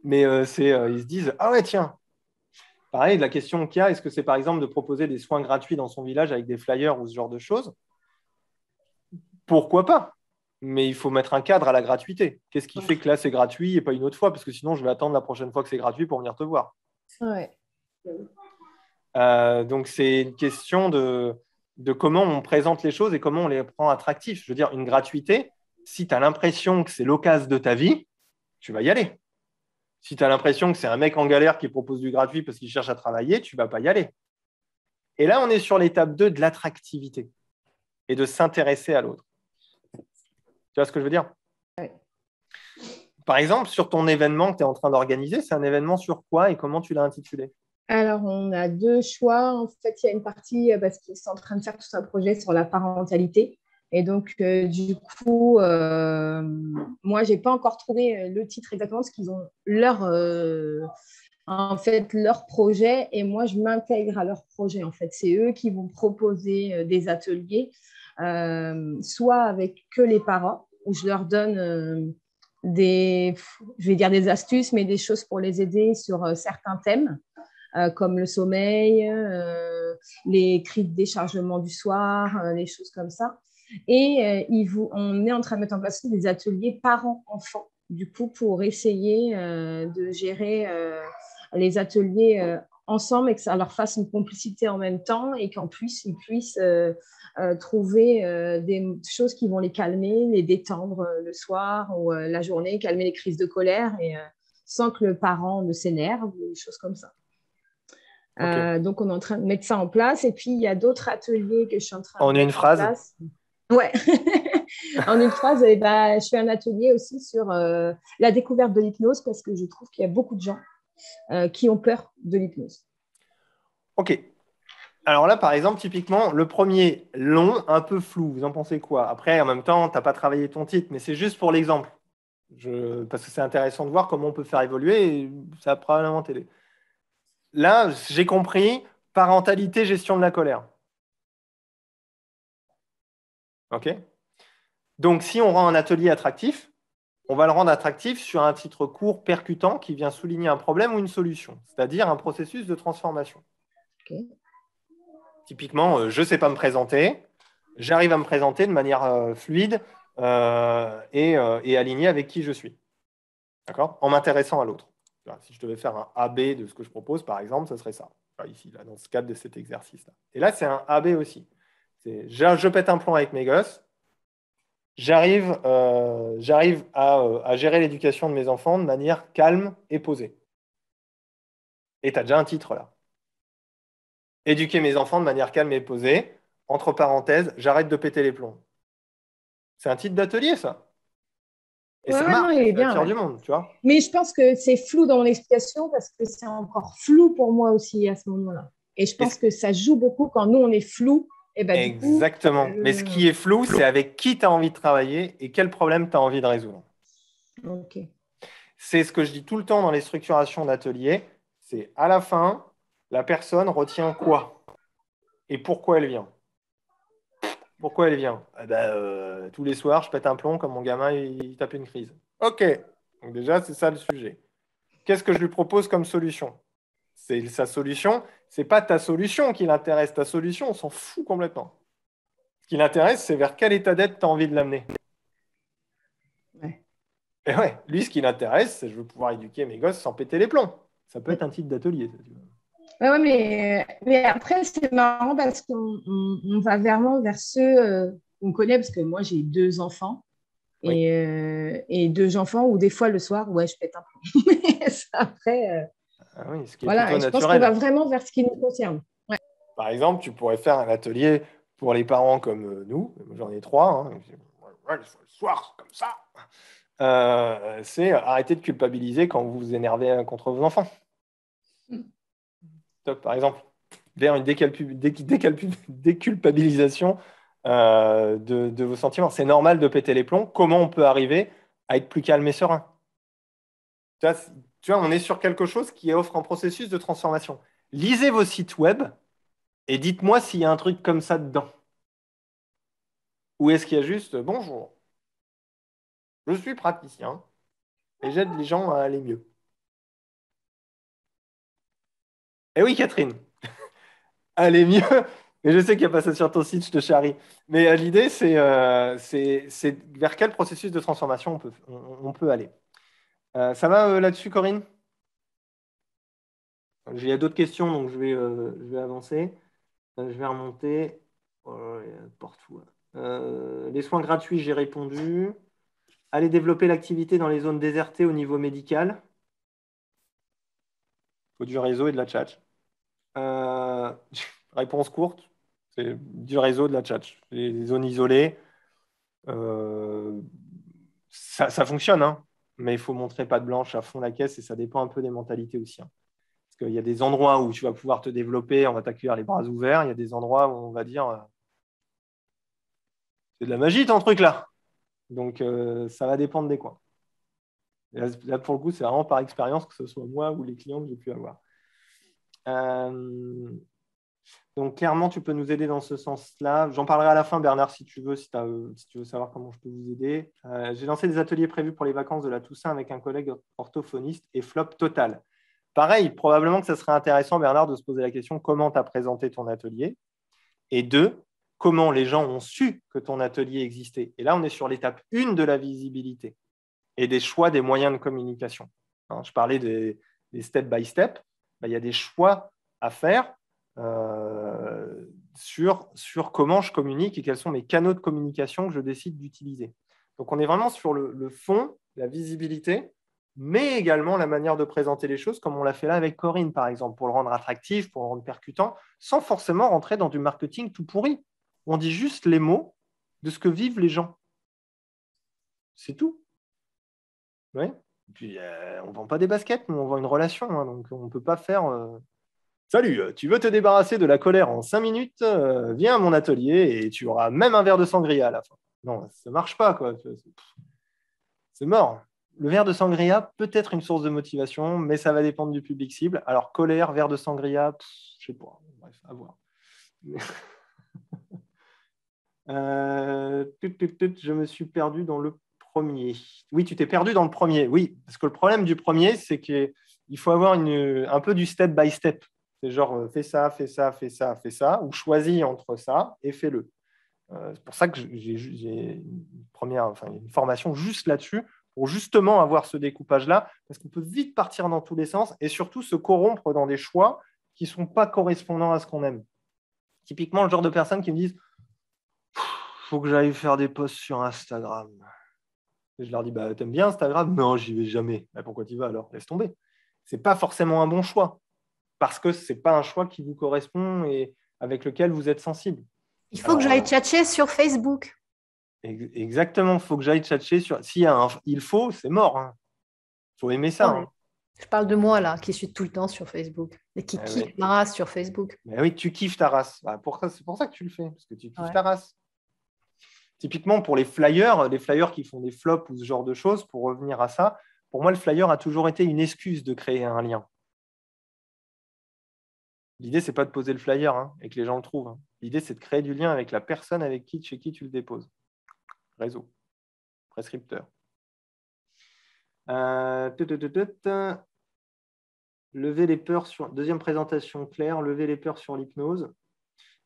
Mais ils se disent « Ah ouais, tiens !» Pareil, la question qu'il y a, est-ce que c'est par exemple de proposer des soins gratuits dans son village avec des flyers ou ce genre de choses? Pourquoi pas? Mais il faut mettre un cadre à la gratuité. Qu'est-ce qui fait que là, c'est gratuit et pas une autre fois? Parce que sinon, je vais attendre la prochaine fois que c'est gratuit pour venir te voir. Ouais. Donc, c'est une question de comment on présente les choses et comment on les rend attractifs. Je veux dire, une gratuité, si tu as l'impression que c'est l'occasion de ta vie, tu vas y aller. Si tu as l'impression que c'est un mec en galère qui propose du gratuit parce qu'il cherche à travailler, tu ne vas pas y aller. Et là, on est sur l'étape 2 de l'attractivité et de s'intéresser à l'autre. Tu vois ce que je veux dire? Oui. Par exemple, sur ton événement que tu es en train d'organiser, c'est un événement sur quoi et comment tu l'as intitulé? Alors, on a 2 choix. En fait, il y a une partie parce qu'ils sont en train de faire tout un projet sur la parentalité. Et donc, du coup, moi, je n'ai pas encore trouvé le titre exactement parce qu'ils ont leur projet et moi, je m'intègre à leur projet. En fait, c'est eux qui vont proposer des ateliers, soit avec que les parents, où je leur donne des astuces, mais des choses pour les aider sur certains thèmes. Comme le sommeil, les cris de déchargement du soir, les choses comme ça. Et on est en train de mettre en place des ateliers parents-enfants, du coup, pour essayer de gérer les ateliers ensemble et que ça leur fasse une complicité en même temps et qu'en plus, ils puissent trouver des choses qui vont les calmer, les détendre le soir ou la journée, calmer les crises de colère sans que le parent ne s'énerve, ou des choses comme ça. Donc, on est en train de mettre ça en place. Et puis, il y a d'autres ateliers que je suis en train de mettre en place. Ouais. En une phrase, je fais un atelier aussi sur la découverte de l'hypnose parce que je trouve qu'il y a beaucoup de gens qui ont peur de l'hypnose. Ok. Alors là, par exemple, typiquement, le premier long, un peu flou. Vous en pensez quoi? Après, en même temps, tu n'as pas travaillé ton titre, mais c'est juste pour l'exemple. Parce que c'est intéressant de voir comment on peut faire évoluer et ça va probablement t'aider. Là, j'ai compris, parentalité, gestion de la colère. OK? Donc, si on rend un atelier attractif, on va le rendre attractif sur un titre court, percutant, qui vient souligner un problème ou une solution, c'est-à-dire un processus de transformation. OK. Typiquement, je ne sais pas me présenter, j'arrive à me présenter de manière fluide et alignée avec qui je suis. D'accord? En m'intéressant à l'autre. Si je devais faire un AB de ce que je propose, par exemple, ce serait ça. Ici, là, dans ce cadre de cet exercice-là. Et là, c'est un AB aussi. Je pète un plomb avec mes gosses. J'arrive à gérer l'éducation de mes enfants de manière calme et posée. Et tu as déjà un titre là. Éduquer mes enfants de manière calme et posée. Entre parenthèses, j'arrête de péter les plombs. C'est un titre d'atelier, ça. Et ça marche, il est c'est bien, la du monde, tu vois. Mais je pense que c'est flou dans mon explication parce que c'est encore flou pour moi aussi à ce moment-là. Et je pense que ça joue beaucoup quand nous, on est flou. Et exactement. Du coup, mais ce qui est flou, c'est avec qui tu as envie de travailler et quel problème tu as envie de résoudre. Ok. C'est ce que je dis tout le temps dans les structurations d'ateliers. C'est à la fin, la personne retient quoi et pourquoi elle vient. Pourquoi elle vient? Tous les soirs, je pète un plomb quand mon gamin il tape une crise. Ok, donc déjà, c'est ça le sujet. Qu'est-ce que je lui propose comme solution? C'est sa solution. C'est pas ta solution qui l'intéresse. Ta solution, on s'en fout complètement. Ce qui l'intéresse, c'est vers quel état d'être tu as envie de l'amener. Ouais. Et ouais, lui, ce qui l'intéresse, c'est je veux pouvoir éduquer mes gosses sans péter les plombs. Ça peut être un titre d'atelier. Mais après, c'est marrant parce qu'on va vraiment vers ceux qu'on connaît, parce que moi, j'ai 2 enfants et 2 enfants où des fois, le soir, je pète un plomb. Après, ce qui est plutôt je naturel. pense qu'on va vraiment vers ce qui nous concerne. Ouais. Par exemple, tu pourrais faire un atelier pour les parents comme nous. J'en ai 3. Le soir, comme ça. C'est arrêter de culpabiliser quand vous vous énervez contre vos enfants. Top, par exemple, vers une déculpabilisation de vos sentiments. C'est normal de péter les plombs. Comment on peut arriver à être plus calme et serein? Tu vois, on est sur quelque chose qui offre un processus de transformation. Lisez vos sites web et dites-moi s'il y a un truc comme ça dedans. Ou est-ce qu'il y a juste « Bonjour, je suis praticien et j'aide les gens à aller mieux ». Eh oui, Catherine, aller mieux. Mais je sais qu'il n'y a pas ça sur ton site, je te charrie. Mais l'idée, c'est vers quel processus de transformation on peut aller. Ça va là-dessus, Corinne? Il y a d'autres questions, donc je vais avancer. Je vais remonter. Partout. Les soins gratuits, j'ai répondu. Aller développer l'activité dans les zones désertées au niveau médical. Il faut du réseau et de la tchatch. Réponse courte, c'est du réseau, de la tchatch. Les zones isolées, ça fonctionne, hein, mais il faut montrer patte blanche à fond la caisse et ça dépend un peu des mentalités aussi. Hein. Parce qu'il y a des endroits où tu vas pouvoir te développer, on va t'accueillir les bras ouverts. Il y a des endroits où on va dire c'est de la magie ton truc là. Donc ça va dépendre des coins. Et là, pour le coup, c'est vraiment par expérience, que ce soit moi ou les clients que j'ai pu avoir. Donc clairement, tu peux nous aider dans ce sens-là. J'en parlerai à la fin, Bernard, si tu veux, si tu veux savoir comment je peux vous aider. J'ai lancé des ateliers prévus pour les vacances de la Toussaint avec un collègue orthophoniste et flop total. Pareil, probablement que ça serait intéressant, Bernard, de se poser la question comment tu as présenté ton atelier et 2, comment les gens ont su que ton atelier existait. Et là, on est sur l'étape 1 de la visibilité et des choix des moyens de communication. Je parlais des step by step. Il y a des choix à faire sur comment je communique et quels sont mes canaux de communication que je décide d'utiliser. Donc, on est vraiment sur le fond, la visibilité, mais également la manière de présenter les choses, comme on l'a fait là avec Corinne, par exemple, pour le rendre attractif, pour le rendre percutant, sans forcément rentrer dans du marketing tout pourri. On dit juste les mots de ce que vivent les gens. C'est tout. Ouais. Puis, on ne vend pas des baskets, nous, on vend une relation. Hein, donc, on ne peut pas faire... Salut, tu veux te débarrasser de la colère en 5 minutes, viens à mon atelier et tu auras même un verre de sangria à la fin. Non, ça ne marche pas, quoi. C'est mort. Le verre de sangria peut être une source de motivation, mais ça va dépendre du public cible. Alors, colère, verre de sangria, je ne sais pas. Bref, à voir. Je me suis perdu dans le premier. Oui, tu t'es perdu dans le premier. Oui, parce que le problème du premier, c'est qu'il faut avoir un peu du step by step. C'est genre, fais ça, fais ça, fais ça, fais ça, ou choisis entre ça et fais-le. C'est pour ça que j'ai une formation juste là-dessus, pour justement avoir ce découpage-là, parce qu'on peut vite partir dans tous les sens et surtout se corrompre dans des choix qui ne sont pas correspondants à ce qu'on aime. Typiquement, le genre de personnes qui me disent « faut que j'aille faire des posts sur Instagram ». Et je leur dis « t'aimes bien Instagram ?» « Non, j'y vais jamais. » « Pourquoi tu y vas alors ? Laisse tomber. » Ce n'est pas forcément un bon choix, parce que ce n'est pas un choix qui vous correspond et avec lequel vous êtes sensible. Il faut que j'aille tchatcher sur Facebook. Exactement, il faut que j'aille tchatcher sur... S'il y a il faut, c'est mort. Hein. Il faut aimer ça. Hein. Je parle de moi, là, qui suis tout le temps sur Facebook et qui kiffe ma race sur Facebook. Mais oui, tu kiffes ta race. C'est pour ça que tu le fais, parce que tu kiffes ta race. Typiquement, pour les flyers qui font des flops ou ce genre de choses, pour revenir à ça, pour moi, le flyer a toujours été une excuse de créer un lien. L'idée, ce n'est pas de poser le flyer et que les gens le trouvent. Hein. L'idée, c'est de créer du lien avec la personne chez qui tu le déposes. Réseau. Prescripteur. Lever les peurs sur... Deuxième présentation claire, lever les peurs sur l'hypnose.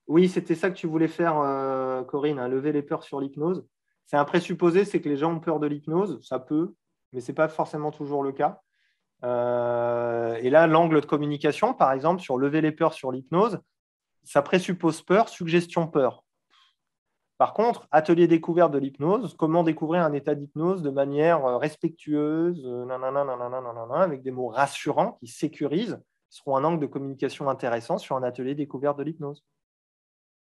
Oui, c'était ça que tu voulais faire, Corinne, lever les peurs sur l'hypnose. C'est un présupposé, c'est que les gens ont peur de l'hypnose. Ça peut, mais ce n'est pas forcément toujours le cas. Et là, l'angle de communication, par exemple, sur lever les peurs sur l'hypnose, ça présuppose peur, suggestion peur. Par contre, atelier découverte de l'hypnose, comment découvrir un état d'hypnose de manière respectueuse, avec des mots rassurants qui sécurisent, seront un angle de communication intéressant sur un atelier découverte de l'hypnose.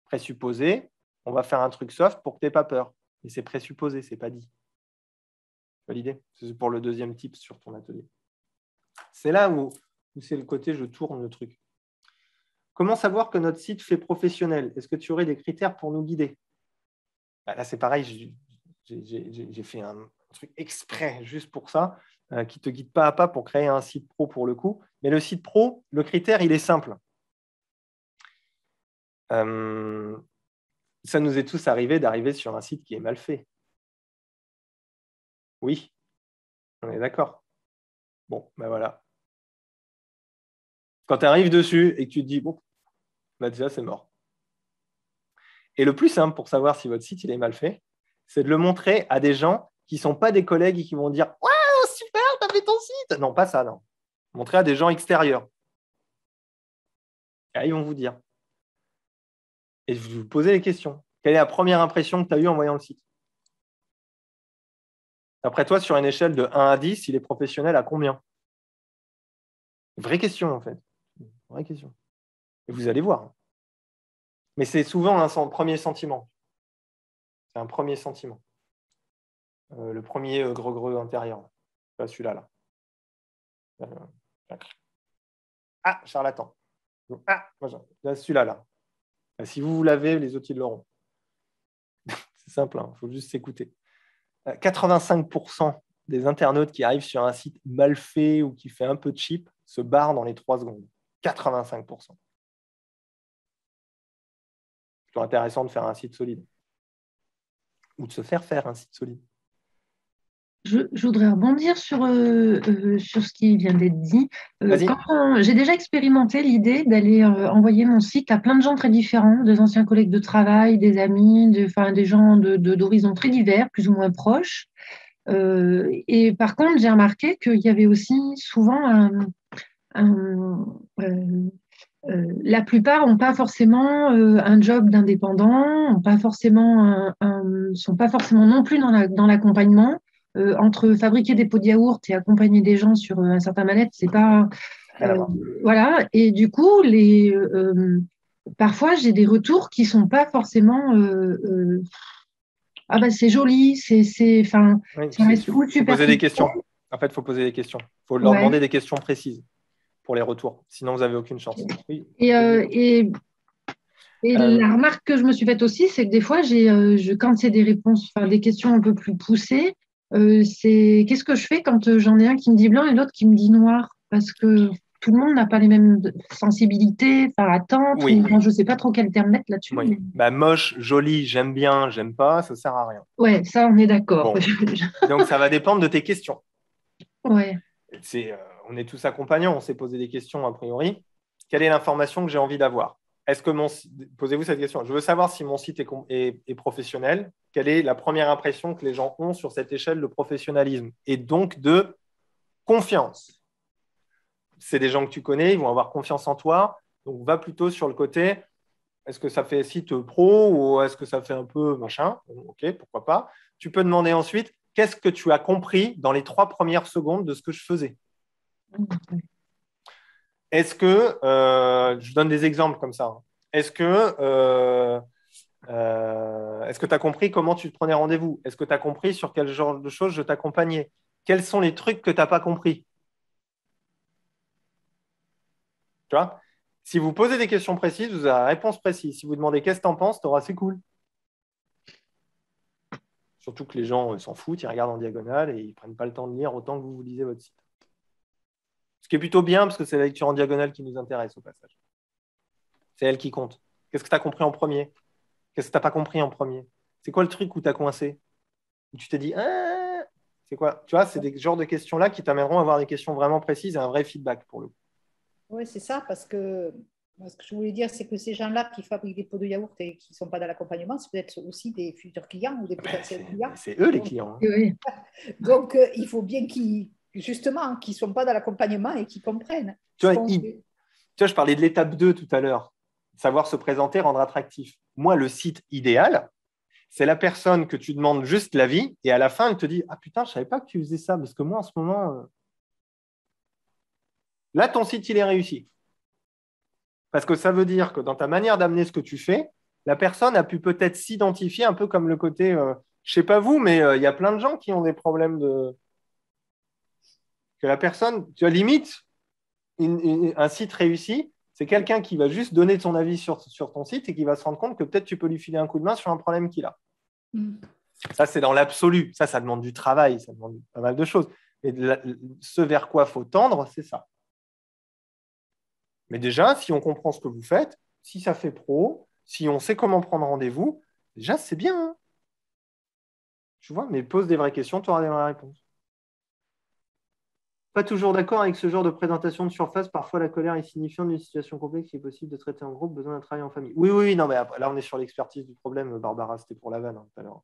Présupposé, on va faire un truc soft pour que tu n'aies pas peur. Mais c'est présupposé, ce n'est pas dit. Validé. C'est pour le deuxième type sur ton atelier. C'est là où c'est le côté je tourne le truc. Comment savoir que notre site fait professionnel ? Est-ce que tu aurais des critères pour nous guider ? Là, c'est pareil, j'ai fait un truc exprès juste pour ça, qui te guide pas à pas pour créer un site pro pour le coup. Mais le site pro, le critère, il est simple. Ça nous est tous arrivé d'arriver sur un site qui est mal fait. Oui, on est d'accord. Bon, ben voilà. Quand tu arrives dessus et que tu te dis, bon, déjà, c'est mort. Et le plus simple pour savoir si votre site il est mal fait, c'est de le montrer à des gens qui ne sont pas des collègues et qui vont dire « Waouh, super, tu as fait ton site !» Non, pas ça, non. Montrer à des gens extérieurs. Et là, ils vont vous dire. Et je vais vous poser les questions. Quelle est la première impression que tu as eue en voyant le site ? D'après toi, sur une échelle de 1 à 10, il est professionnel à combien ? Vraie question, en fait. Vraie question. Et vous allez voir. Mais c'est souvent un premier sentiment. C'est un premier sentiment. Le premier greu intérieur. Pas celui-là. Ah, charlatan. Ah, celui-là. Là. Si vous l'avez, les autres, ils l'auront. C'est simple, il faut juste s'écouter. 85% des internautes qui arrivent sur un site mal fait ou qui fait un peu cheap se barrent dans les 3 secondes. 85%. C'est intéressant de faire un site solide. Ou de se faire un site solide. Je voudrais rebondir sur ce qui vient d'être dit. J'ai déjà expérimenté l'idée d'aller envoyer mon site à plein de gens très différents, des anciens collègues de travail, des amis, des gens d'horizons très divers, plus ou moins proches. Et par contre, j'ai remarqué qu'il y avait aussi souvent la plupart n'ont pas forcément un job d'indépendant, sont pas forcément non plus dans l'accompagnement, entre fabriquer des pots de yaourt et accompagner des gens sur un certain mal-être, c'est pas. Rien à voir. Voilà. Et du coup, parfois, j'ai des retours qui sont pas forcément. Ah bah c'est joli, enfin, Oui, ça reste faut super. poser des questions. En fait, il faut poser des questions. Il faut leur demander des questions précises pour les retours. Sinon, vous n'avez aucune chance. Oui. Et la remarque que je me suis faite aussi, c'est que des fois, quand c'est des réponses, enfin des questions un peu plus poussées, c'est qu'est-ce que je fais quand j'en ai un qui me dit blanc et l'autre qui me dit noir? Parce que tout le monde n'a pas les mêmes sensibilités, enfin attentes, Oui. je ne sais pas trop quel terme mettre là-dessus. Oui. Mais... Moche, joli, j'aime bien, j'aime pas, ça ne sert à rien. Ouais, ça, on est d'accord. Bon. Donc, ça va dépendre de tes questions. Ouais. On est tous accompagnants, on s'est posé des questions a priori. Quelle est l'information que j'ai envie d'avoir? Posez-vous cette question. Je veux savoir si mon site est professionnel. Quelle est la première impression que les gens ont sur cette échelle de professionnalisme et donc de confiance? C'est des gens que tu connais, ils vont avoir confiance en toi. Donc, va plutôt sur le côté, est-ce que ça fait site pro ou est-ce que ça fait un peu machin? Ok, pourquoi pas. Tu peux demander ensuite, qu'est-ce que tu as compris dans les 3 premières secondes de ce que je faisais? Est-ce que, je donne des exemples comme ça, est-ce que tu as compris comment tu te prenais rendez-vous? Est-ce que tu as compris sur quel genre de choses je t'accompagnais? Quels sont les trucs que tu n'as pas compris? Tu vois? Si vous posez des questions précises, vous avez la réponse précise. Si vous demandez qu'est-ce que tu en penses, tu auras c'est cool. Surtout que les gens s'en foutent, ils regardent en diagonale et ils ne prennent pas le temps de lire autant que vous lisez votre site. Ce qui est plutôt bien parce que c'est la lecture en diagonale qui nous intéresse au passage. C'est elle qui compte. Qu'est-ce que tu as compris en premier? Qu'est-ce que tu n'as pas compris en premier? C'est quoi le truc où tu as coincé? Où tu t'es dit, ah, c'est quoi? Tu vois, c'est des genres de questions-là qui t'amèneront à avoir des questions vraiment précises et un vrai feedback pour le coup. Oui, c'est ça, parce que ce que je voulais dire, c'est que ces gens-là qui fabriquent des pots de yaourt et qui ne sont pas dans l'accompagnement, c'est peut-être aussi des futurs clients ou des potentiels clients. C'est eux les clients. Oui. Donc, il faut bien qu'ils ne soient pas dans l'accompagnement et qu'ils comprennent. Tu vois, je parlais de l'étape 2 tout à l'heure. Savoir se présenter, rendre attractif. Moi, le site idéal, c'est la personne que tu demandes juste l'avis et à la fin, elle te dit « Ah putain, je ne savais pas que tu faisais ça parce que moi, en ce moment… Là, ton site, il est réussi. Parce que ça veut dire que dans ta manière d'amener ce que tu fais, la personne a pu peut-être s'identifier un peu comme le côté… je ne sais pas vous, mais il y a plein de gens qui ont des problèmes de… Que la personne… Tu as limite un site réussi, c'est quelqu'un qui va juste donner son avis sur ton site et qui va se rendre compte que peut-être tu peux lui filer un coup de main sur un problème qu'il a. Ça, c'est dans l'absolu. Ça demande du travail, ça demande pas mal de choses. Et ce vers quoi il faut tendre, c'est ça. Mais déjà, si on comprend ce que vous faites, si ça fait pro, si on sait comment prendre rendez-vous, déjà, c'est bien. Hein, tu vois, mais pose des vraies questions, tu auras des vraies réponses. Pas toujours d'accord avec ce genre de présentation de surface. Parfois, la colère est signifiante d'une situation complexe qui est possible de traiter en groupe, besoin d'un travail en famille. Oui, non, mais après, là, on est sur l'expertise du problème, Barbara, c'était pour la vanne tout à l'heure.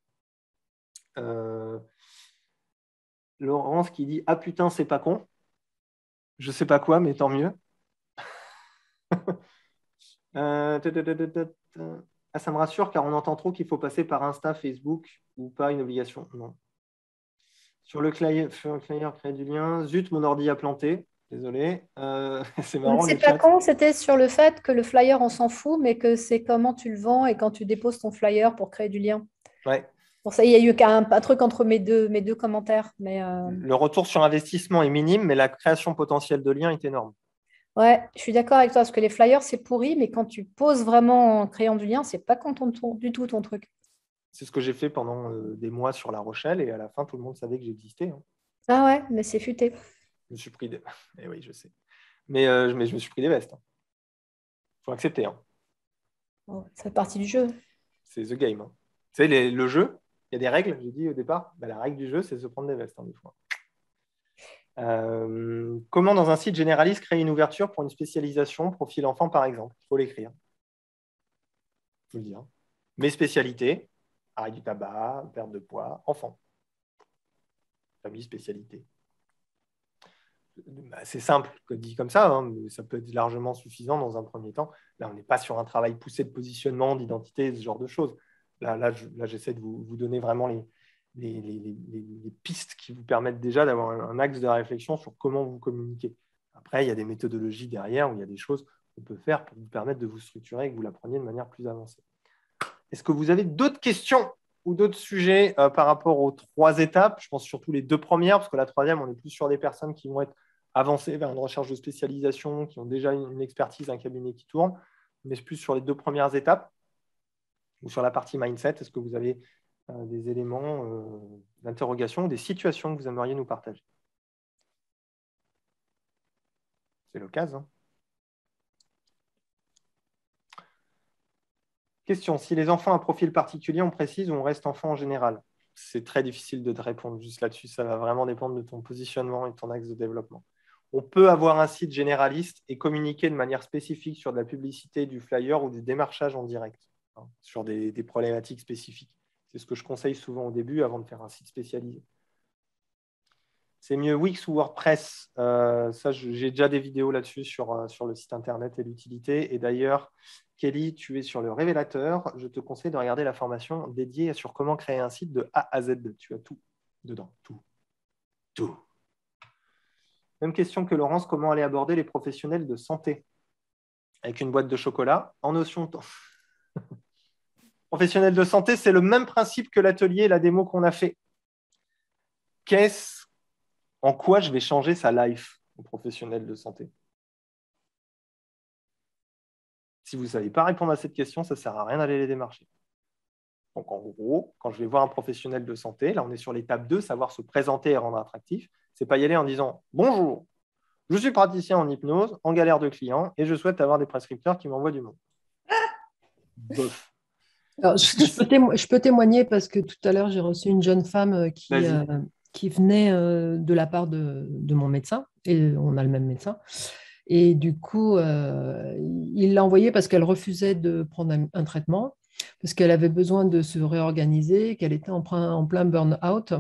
Laurence qui dit « Ah putain, c'est pas con ». Je sais pas quoi, mais tant mieux. Ah, ça me rassure car on entend trop qu'il faut passer par Insta, Facebook ou pas une obligation. Non. Sur le flyer, créer du lien. Zut, mon ordi a planté. Désolé. C'est marrant. C'est pas con, c'était sur le fait que le flyer, on s'en fout, mais que c'est comment tu le vends et quand tu déposes ton flyer pour créer du lien. Ouais. Pour ça, il y a eu un truc entre mes deux commentaires. Mais Le retour sur investissement est minime, mais la création potentielle de liens est énorme. Ouais, je suis d'accord avec toi, parce que les flyers, c'est pourri, mais quand tu poses vraiment en créant du lien, c'est pas du tout ton truc. C'est ce que j'ai fait pendant des mois sur La Rochelle, et à la fin, tout le monde savait que j'existais. Hein. Ah ouais, mais c'est futé. Je me suis pris des… Eh oui, je sais. Mais je me suis pris des vestes. Il faut accepter. Hein. Oh, ça fait partie du jeu. C'est the game. Hein. Tu sais, le jeu, il y a des règles, j'ai dit au départ. Ben, la règle du jeu, c'est de se prendre des vestes, des fois. Comment, dans un site généraliste, créer une ouverture pour une spécialisation, profil enfant, par exemple? Il faut l'écrire. Il faut le dire. Mes spécialités, arrêt du tabac, perte de poids, enfant. Famille, spécialité. C'est simple, dit comme ça, hein, mais ça peut être largement suffisant dans un premier temps. Là, on n'est pas sur un travail poussé de positionnement, d'identité, ce genre de choses. Là j'essaie de vous donner vraiment les pistes qui vous permettent déjà d'avoir un axe de réflexion sur comment vous communiquez. Après, il y a des méthodologies derrière où il y a des choses qu'on peut faire pour vous permettre de vous structurer et que vous l'appreniez de manière plus avancée. Est-ce que vous avez d'autres questions ou d'autres sujets par rapport aux 3 étapes? Je pense surtout les 2 premières, parce que la 3e, on est plus sur des personnes qui vont être avancées vers une recherche de spécialisation, qui ont déjà une expertise, un cabinet qui tourne, mais plus sur les 2 premières étapes ou sur la partie mindset. Est-ce que vous avez des éléments d'interrogation ou des situations que vous aimeriez nous partager? C'est l'occasion. Question, si les enfants ont un profil particulier, on précise ou on reste enfant en général? C'est très difficile de te répondre juste là-dessus. Ça va vraiment dépendre de ton positionnement et de ton axe de développement. On peut avoir un site généraliste et communiquer de manière spécifique sur de la publicité, du flyer ou du démarchage en direct, sur des problématiques spécifiques. C'est ce que je conseille souvent au début avant de faire un site spécialisé. C'est mieux Wix ou WordPress. Ça, j'ai déjà des vidéos là-dessus sur le site internet et l'utilité. Et d'ailleurs, Kelly, tu es sur le révélateur. Je te conseille de regarder la formation dédiée sur comment créer un site de A à Z. Tu as tout dedans. Tout. Même question que Laurence, comment aller aborder les professionnels de santé? Avec une boîte de chocolat, en notion... Professionnels de santé, c'est le même principe que l'atelier et la démo qu'on a fait. En quoi je vais changer sa life aux professionnels de santé? Si vous ne savez pas répondre à cette question, ça ne sert à rien d'aller les démarcher. Donc, en gros, quand je vais voir un professionnel de santé, là, on est sur l'étape 2, savoir se présenter et rendre attractif. Ce n'est pas y aller en disant « Bonjour, je suis praticien en hypnose, en galère de clients, et je souhaite avoir des prescripteurs qui m'envoient du monde. » Bof. Alors, je peux témoigner parce que tout à l'heure, j'ai reçu une jeune femme qui venait de la part de mon médecin, et on a le même médecin. Et du coup, il l'a envoyée parce qu'elle refusait de prendre un traitement, parce qu'elle avait besoin de se réorganiser, qu'elle était en plein burn-out,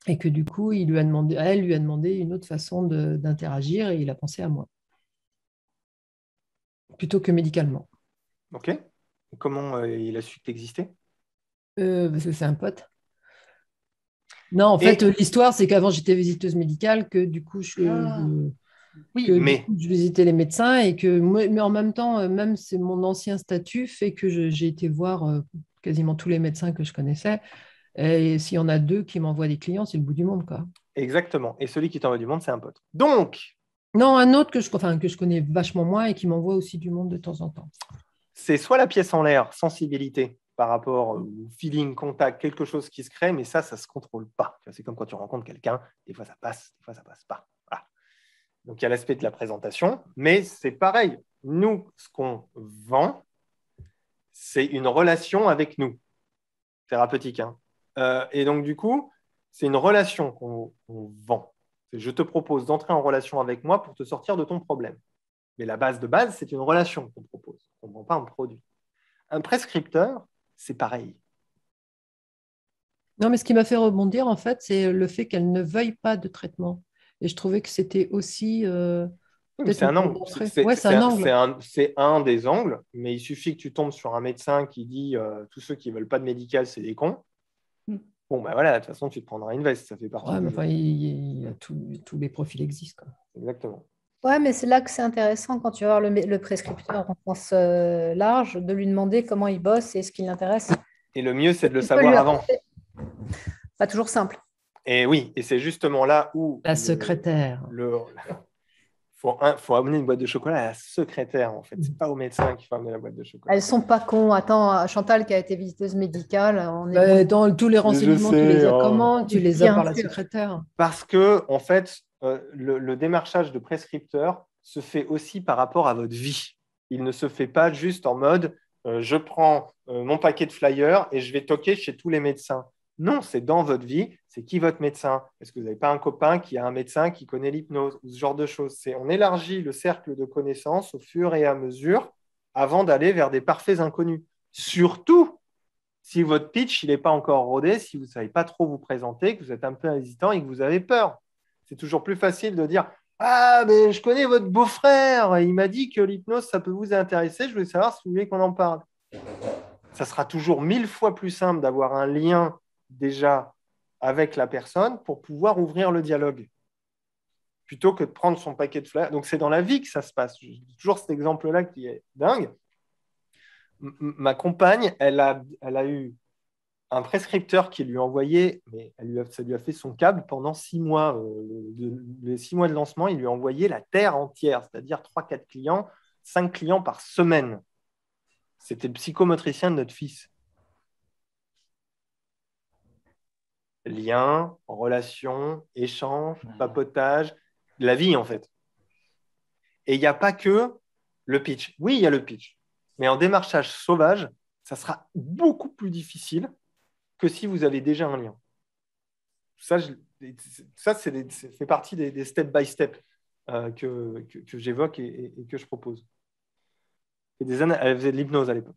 et que du coup, elle lui a demandé une autre façon d'interagir, et il a pensé à moi, plutôt que médicalement. Ok. Comment il a su que tu existais? Parce que c'est un pote. Non, en fait, l'histoire, c'est qu'avant, j'étais visiteuse médicale, que du coup, je visitais les médecins et mais en même temps, même c'est mon ancien statut fait que j'ai été voir quasiment tous les médecins que je connaissais. Et s'il y en a 2 qui m'envoient des clients, c'est le bout du monde, quoi. Exactement. Et celui qui t'envoie du monde, c'est un pote. Donc, non, un autre que je connais vachement moins et qui m'envoie aussi du monde de temps en temps. C'est soit la pièce en l'air, sensibilité par rapport au feeling, contact, quelque chose qui se crée, mais ça ne se contrôle pas. C'est comme quand tu rencontres quelqu'un, des fois ça passe, des fois ça ne passe pas. Voilà. Donc il y a l'aspect de la présentation, mais c'est pareil. Nous, ce qu'on vend, c'est une relation avec nous, thérapeutique. Hein. Et donc du coup, c'est une relation qu'on vend. Je te propose d'entrer en relation avec moi pour te sortir de ton problème. Mais la base de base, c'est une relation qu'on propose. On ne vend pas un produit. Un prescripteur, c'est pareil. Non, mais ce qui m'a fait rebondir, en fait, c'est le fait qu'elle ne veuille pas de traitement. Et je trouvais que c'était aussi... c'est un angle. C'est un des angles, mais il suffit que tu tombes sur un médecin qui dit tous ceux qui ne veulent pas de médical, c'est des cons. Bon, ben voilà, de toute façon, tu te prendras une veste. Ça fait partie. Il y a tous les profils existent, quoi. Exactement. Ouais, mais c'est là que c'est intéressant quand tu vas voir le prescripteur en sens large, de lui demander comment il bosse et ce qui l'intéresse. Et le mieux, c'est de le savoir avant. Pas toujours simple. Et oui, et c'est justement là où... La secrétaire. Faut amener une boîte de chocolat à la secrétaire, en fait. C'est pas au médecin qu'il faut amener la boîte de chocolat. Elles sont pas cons. Attends, Chantal qui a été visiteuse médicale, dans tous les renseignements, tu les as comment? Tu les as par la secrétaire. Parce que, en fait, le démarchage de prescripteur se fait aussi par rapport à votre vie. Il ne se fait pas juste en mode je prends mon paquet de flyers et je vais toquer chez tous les médecins. Non, c'est dans votre vie. C'est qui votre médecin? Est-ce que vous n'avez pas un copain qui a un médecin qui connaît l'hypnose ou ce genre de choses? On élargit le cercle de connaissances au fur et à mesure avant d'aller vers des parfaits inconnus. Surtout si votre pitch n'est pas encore rodé, si vous ne savez pas trop vous présenter, que vous êtes un peu hésitant et que vous avez peur. C'est toujours plus facile de dire « Ah, mais je connais votre beau-frère, il m'a dit que l'hypnose, ça peut vous intéresser, je voulais savoir si vous voulez qu'on en parle. » Ça sera toujours 1000 fois plus simple d'avoir un lien déjà avec la personne pour pouvoir ouvrir le dialogue, plutôt que de prendre son paquet de flyers. Donc, c'est dans la vie que ça se passe. J'ai toujours cet exemple-là qui est dingue. Ma compagne, elle a eu un prescripteur qui lui a envoyé, mais ça lui a fait son câble pendant 6 mois. Les 6 mois de lancement, il lui a envoyé la terre entière, c'est-à-dire 3-4 clients, 5 clients par semaine. C'était le psychomotricien de notre fils. Lien, relation, échange, papotage, la vie en fait. Et il n'y a pas que le pitch. Oui, il y a le pitch. Mais en démarchage sauvage, ça sera beaucoup plus difficile que si vous avez déjà un lien. Ça fait partie des step by step que j'évoque et que je propose. Elle faisait de l'hypnose à l'époque.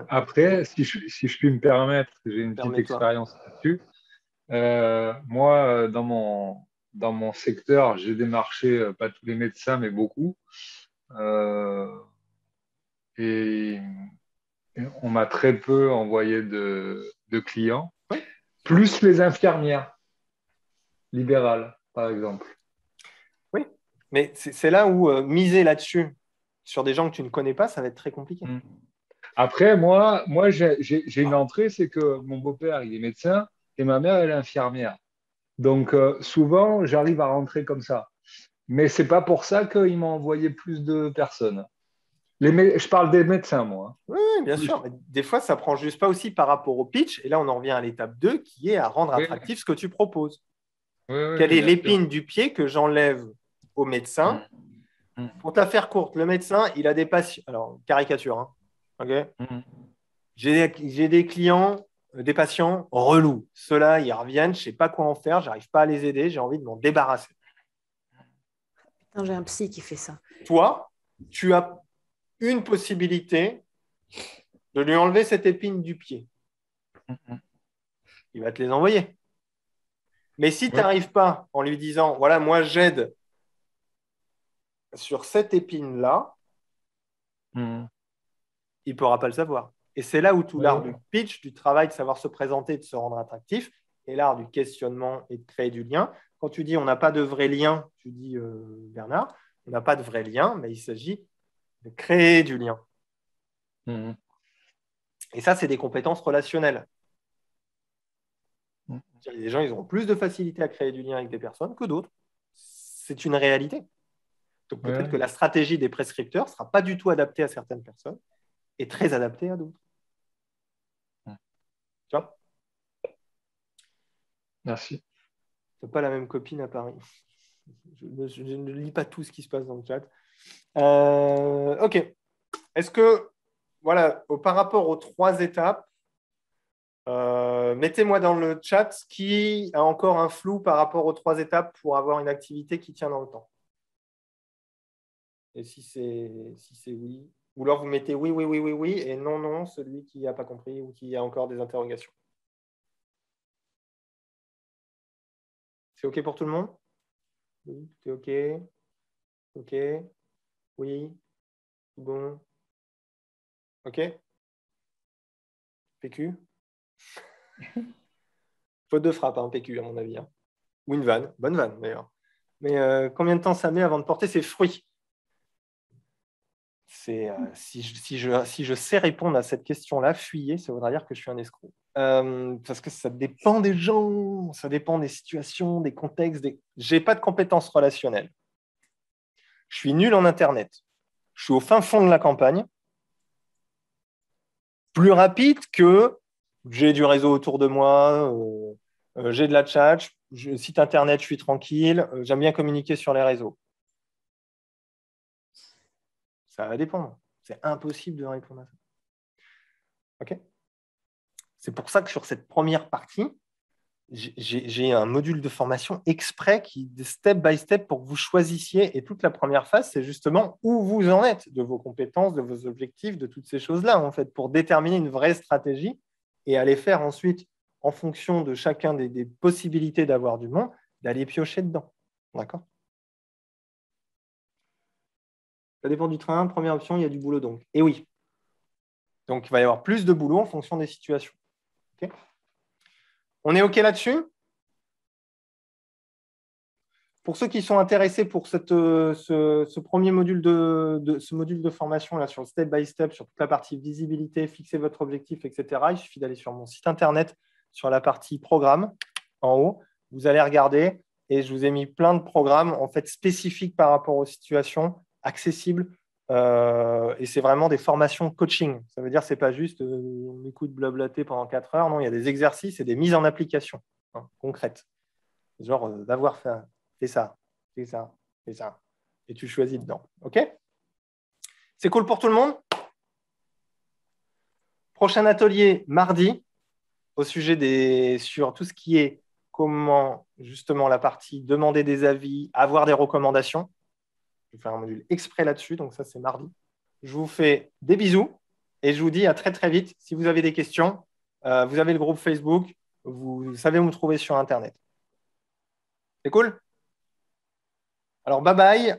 Après, si je puis me permettre, j'ai une petite expérience là-dessus. Moi, dans mon secteur, j'ai démarché pas tous les médecins, mais beaucoup. Et on m'a très peu envoyé de clients, plus les infirmières libérales, par exemple. Oui, mais c'est là où miser là-dessus, sur des gens que tu ne connais pas, ça va être très compliqué. Après, moi j'ai une entrée, c'est que mon beau-père, il est médecin et ma mère, elle est infirmière. Donc, souvent, j'arrive à rentrer comme ça. Mais ce n'est pas pour ça qu'ils m'ont envoyé plus de personnes. Je parle des médecins, moi. Oui, bien sûr. Mais des fois, ça ne prend juste pas aussi par rapport au pitch. Et là, on en revient à l'étape 2, qui est à rendre attractif ce que tu proposes. Quelle est l'épine du pied que j'enlève au médecin? Pour te la faire courte, le médecin, il a des patients. Alors, caricature, hein. Okay. J'ai des clients, des patients relous. Ceux-là, ils reviennent, je ne sais pas quoi en faire, je n'arrive pas à les aider, j'ai envie de m'en débarrasser. Putain, j'ai un psy qui fait ça. Toi, tu as une possibilité de lui enlever cette épine du pied. Il va te les envoyer. Mais si tu n'arrives pas en lui disant, voilà, moi j'aide sur cette épine-là, il ne pourra pas le savoir. Et c'est là où tout l'art du pitch, du travail de savoir se présenter, de se rendre attractif, et l'art du questionnement et de créer du lien. Quand tu dis on n'a pas de vrai lien, tu dis Bernard, on n'a pas de vrai lien, mais il s'agit de créer du lien. Et ça, c'est des compétences relationnelles. Les gens, ils auront plus de facilité à créer du lien avec des personnes que d'autres. C'est une réalité. Donc peut-être que la stratégie des prescripteurs ne sera pas du tout adaptée à certaines personnes et très adaptée à d'autres. Tu vois ? Merci. Tu n'as pas la même copine à Paris. Je ne lis pas tout ce qui se passe dans le chat. OK. Est-ce que, voilà, par rapport aux 3 étapes, mettez-moi dans le chat qui a encore un flou par rapport aux 3 étapes pour avoir une activité qui tient dans le temps. Et si c'est oui, ou alors vous mettez oui, oui, oui, oui, oui, et non, non, celui qui n'a pas compris ou qui a encore des interrogations. C'est OK pour tout le monde? Oui, c'est OK. OK. Oui. Bon. OK. PQ. Faute de frappe, hein, PQ, à mon avis. Hein. Ou une vanne. Bonne vanne, d'ailleurs. Mais combien de temps ça met avant de porter ses fruits? Si je sais répondre à cette question-là, fuyez, ça voudra dire que je suis un escroc. Parce que ça dépend des gens, ça dépend des situations, des contextes. Je n'ai pas de compétences relationnelles. Je suis nul en Internet. Je suis au fin fond de la campagne. Plus rapide que j'ai du réseau autour de moi, j'ai de la chat, site Internet, je suis tranquille, j'aime bien communiquer sur les réseaux. Ça va dépendre. C'est impossible de répondre à ça. OK ? C'est pour ça que sur cette première partie, j'ai un module de formation exprès qui est step by step pour que vous choisissiez. Et toute la première phase, c'est justement où vous en êtes de vos compétences, de vos objectifs, de toutes ces choses-là, en fait, pour déterminer une vraie stratégie et aller faire ensuite, en fonction de chacun des possibilités d'avoir du monde, d'aller piocher dedans. D'accord ? Ça dépend du train. Première option, il y a du boulot donc. Et oui. Donc, il va y avoir plus de boulot en fonction des situations. Okay. On est OK là-dessus? Pour ceux qui sont intéressés pour ce premier module ce module de formation là, sur le step by step, sur toute la partie visibilité, fixer votre objectif, etc., il suffit d'aller sur mon site internet, sur la partie programme, en haut. Vous allez regarder et je vous ai mis plein de programmes en fait, spécifiques par rapport aux situations, accessibles. Et c'est vraiment des formations coaching. Ça veut dire que ce n'est pas juste on écoute blablater pendant 4 heures. Non, il y a des exercices et des mises en application concrètes. Genre d'avoir fait ça, fais ça, fais ça. Et tu choisis dedans. OK? C'est cool pour tout le monde? Prochain atelier mardi au sujet sur tout ce qui est comment justement la partie demander des avis, avoir des recommandations. Je vais faire un module exprès là-dessus, donc ça c'est mardi. Je vous fais des bisous et je vous dis à très très vite. Si vous avez des questions, vous avez le groupe Facebook, vous savez où me trouver sur Internet. C'est cool? Alors bye bye.